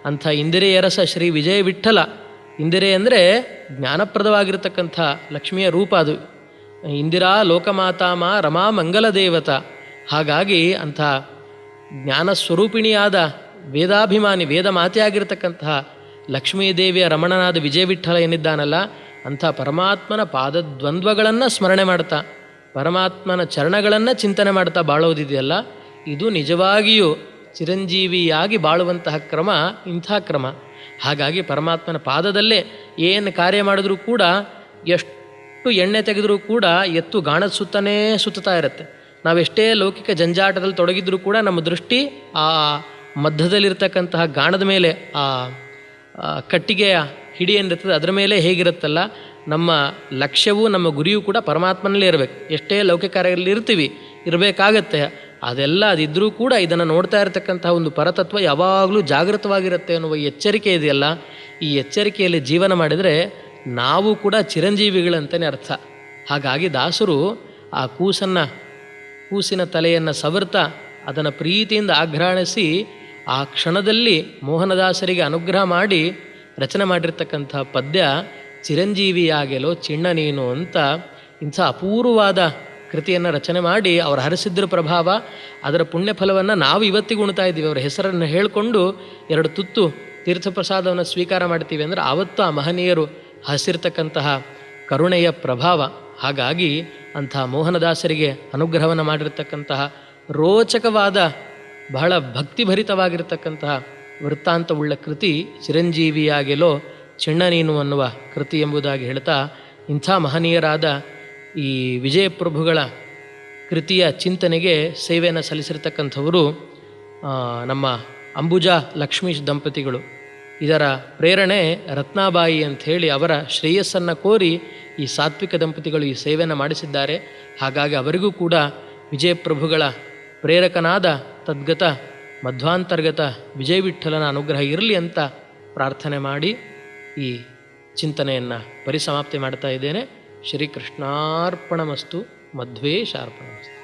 S1: ಅಂಥ ಇಂದಿರೆಯರಸ ಶ್ರೀ ವಿಜಯ ವಿಠಲ. ಇಂದಿರೆ ಅಂದರೆ ಜ್ಞಾನಪ್ರದವಾಗಿರತಕ್ಕಂಥ ಲಕ್ಷ್ಮಿಯ ರೂಪ ಅದು. ಇಂದಿರಾ ಲೋಕಮಾತಾಮ ರಮಾ ಮಂಗಲ ದೇವತ. ಹಾಗಾಗಿ ಅಂಥ ಜ್ಞಾನಸ್ವರೂಪಿಣಿಯಾದ ವೇದಾಭಿಮಾನಿ ವೇದ ಮಾತೆಯಾಗಿರ್ತಕ್ಕಂತಹ ಲಕ್ಷ್ಮೀದೇವಿಯ ರಮಣನಾದ ವಿಜಯ ವಿಠ್ಠಲ ಏನಿದ್ದಾನಲ್ಲ, ಅಂಥ ಪರಮಾತ್ಮನ ಪಾದದ್ವಂದ್ವಗಳನ್ನು ಸ್ಮರಣೆ ಮಾಡ್ತಾ ಪರಮಾತ್ಮನ ಚರಣಗಳನ್ನು ಚಿಂತನೆ ಮಾಡ್ತಾ ಬಾಳೋದಿದೆಯಲ್ಲ, ಇದು ನಿಜವಾಗಿಯೂ ಚಿರಂಜೀವಿಯಾಗಿ ಬಾಳುವಂತಹ ಕ್ರಮ ಇಂಥ ಕ್ರಮ. ಹಾಗಾಗಿ ಪರಮಾತ್ಮನ ಪಾದದಲ್ಲೇ ಏನು ಕಾರ್ಯ ಮಾಡಿದ್ರೂ ಕೂಡ, ಎಷ್ಟು ಎಣ್ಣೆ ತೆಗೆದರೂ ಕೂಡ ಎತ್ತು ಗಾಣದ ಸುತ್ತನೇ ಸುತ್ತಾ ಇರುತ್ತೆ. ನಾವೆಷ್ಟೇ ಲೌಕಿಕ ಜಂಜಾಟದಲ್ಲಿ ತೊಡಗಿದ್ರೂ ಕೂಡ ನಮ್ಮ ದೃಷ್ಟಿ ಆ ಮಧ್ಯದಲ್ಲಿರ್ತಕ್ಕಂತಹ ಗಾಣದ ಮೇಲೆ, ಆ ಕಟ್ಟಿಗೆಯ ಹಿಡಿ ಏನಿರ್ತದೆ ಅದರ ಮೇಲೆ ಹೇಗಿರುತ್ತಲ್ಲ, ನಮ್ಮ ಲಕ್ಷ್ಯವೂ ನಮ್ಮ ಗುರಿಯೂ ಕೂಡ ಪರಮಾತ್ಮನಲ್ಲೇ ಇರಬೇಕು. ಎಷ್ಟೇ ಲೌಕಿಕ ಕಾರ್ಯಗಳಲ್ಲಿ ಇರಬೇಕಾಗತ್ತೆ, ಅದೆಲ್ಲ ಅದಿದ್ದರೂ ಕೂಡ ಇದನ್ನು ನೋಡ್ತಾ ಇರತಕ್ಕಂತಹ ಒಂದು ಪರತತ್ವ ಯಾವಾಗಲೂ ಜಾಗೃತವಾಗಿರುತ್ತೆ ಅನ್ನುವ ಎಚ್ಚರಿಕೆ ಇದೆಯಲ್ಲ, ಈ ಎಚ್ಚರಿಕೆಯಲ್ಲಿ ಜೀವನ ಮಾಡಿದರೆ ನಾವು ಕೂಡ ಚಿರಂಜೀವಿಗಳಂತಲೇ ಅರ್ಥ. ಹಾಗಾಗಿ ದಾಸರು ಆ ಕೂಸಿನ ತಲೆಯನ್ನು ಸವರ್ತಾ ಅದನ್ನು ಪ್ರೀತಿಯಿಂದ ಆಘ್ರಾಣಿಸಿ ಆ ಕ್ಷಣದಲ್ಲಿ ಮೋಹನದಾಸರಿಗೆ ಅನುಗ್ರಹ ಮಾಡಿ ರಚನೆ ಮಾಡಿರ್ತಕ್ಕಂಥ ಪದ್ಯ ಚಿರಂಜೀವಿಯಾಗೆಲೋ ಚಿಣ್ಣ ನೀನು ಅಂತ. ಇಂಥ ಅಪೂರ್ವವಾದ ಕೃತಿಯನ್ನು ರಚನೆ ಮಾಡಿ ಅವರು ಹರಿಸಿದ್ರ ಪ್ರಭಾವ, ಅದರ ಪುಣ್ಯಫಲವನ್ನು ನಾವು ಇವತ್ತಿಗೂ ಉಣ್ತಾ ಇದ್ದೀವಿ. ಅವರ ಹೆಸರನ್ನು ಹೇಳಿಕೊಂಡು 2 ತುತ್ತು ತೀರ್ಥಪ್ರಸಾದವನ್ನು ಸ್ವೀಕಾರ ಮಾಡ್ತೀವಿ ಅಂದರೆ ಆವತ್ತು ಆ ಮಹನೀಯರು ಹಸಿರ್ತಕ್ಕಂತಹ ಕರುಣೆಯ ಪ್ರಭಾವ. ಹಾಗಾಗಿ ಅಂಥ ಮೋಹನದಾಸರಿಗೆ ಅನುಗ್ರಹವನ್ನು ಮಾಡಿರ್ತಕ್ಕಂತಹ ರೋಚಕವಾದ ಬಹಳ ಭಕ್ತಿಭರಿತವಾಗಿರ್ತಕ್ಕಂತಹ ವೃತ್ತಾಂತವುಳ್ಳ ಕೃತಿ ಚಿರಂಜೀವಿಯಾಗೆಲೋ ಚಿಣ್ಣ ನೀನು ಅನ್ನುವ ಕೃತಿ ಎಂಬುದಾಗಿ ಹೇಳ್ತಾ, ಇಂಥ ಮಹನೀಯರಾದ ಈ ವಿಜಯಪ್ರಭುಗಳ ಕೃತಿಯ ಚಿಂತನೆಗೆ ಸೇವೆಯನ್ನು ಸಲ್ಲಿಸಿರ್ತಕ್ಕಂಥವರು ನಮ್ಮ ಅಂಬುಜಾ ಲಕ್ಷ್ಮೀಶ್ ದಂಪತಿಗಳು. ಇದರ ಪ್ರೇರಣೆ ರತ್ನಾಬಾಯಿ ಅಂಥೇಳಿ ಅವರ ಶ್ರೇಯಸ್ಸನ್ನು ಕೋರಿ ಈ ಸಾತ್ವಿಕ ದಂಪತಿಗಳು ಈ ಸೇವೆಯನ್ನು ಮಾಡಿಸಿದ್ದಾರೆ. ಹಾಗಾಗಿ ಅವರಿಗೂ ಕೂಡ ವಿಜಯಪ್ರಭುಗಳ ಪ್ರೇರಕನಾದ ತದ್ಗತ ಮಧ್ವಾಂತರ್ಗತ ವಿಜಯ ವಿಠ್ಠಲನ ಅನುಗ್ರಹ ಇರಲಿ ಅಂತ ಪ್ರಾರ್ಥನೆ ಮಾಡಿ ಈ ಚಿಂತನೆಯನ್ನು ಪರಿಸಮಾಪ್ತಿ ಮಾಡ್ತಾ ಇದ್ದೇನೆ. ಶ್ರೀಕೃಷ್ಣಾರ್ಪಣಮಸ್ತು. ಮಧ್ವೇಶಾರ್ಪಣಮಸ್ತು.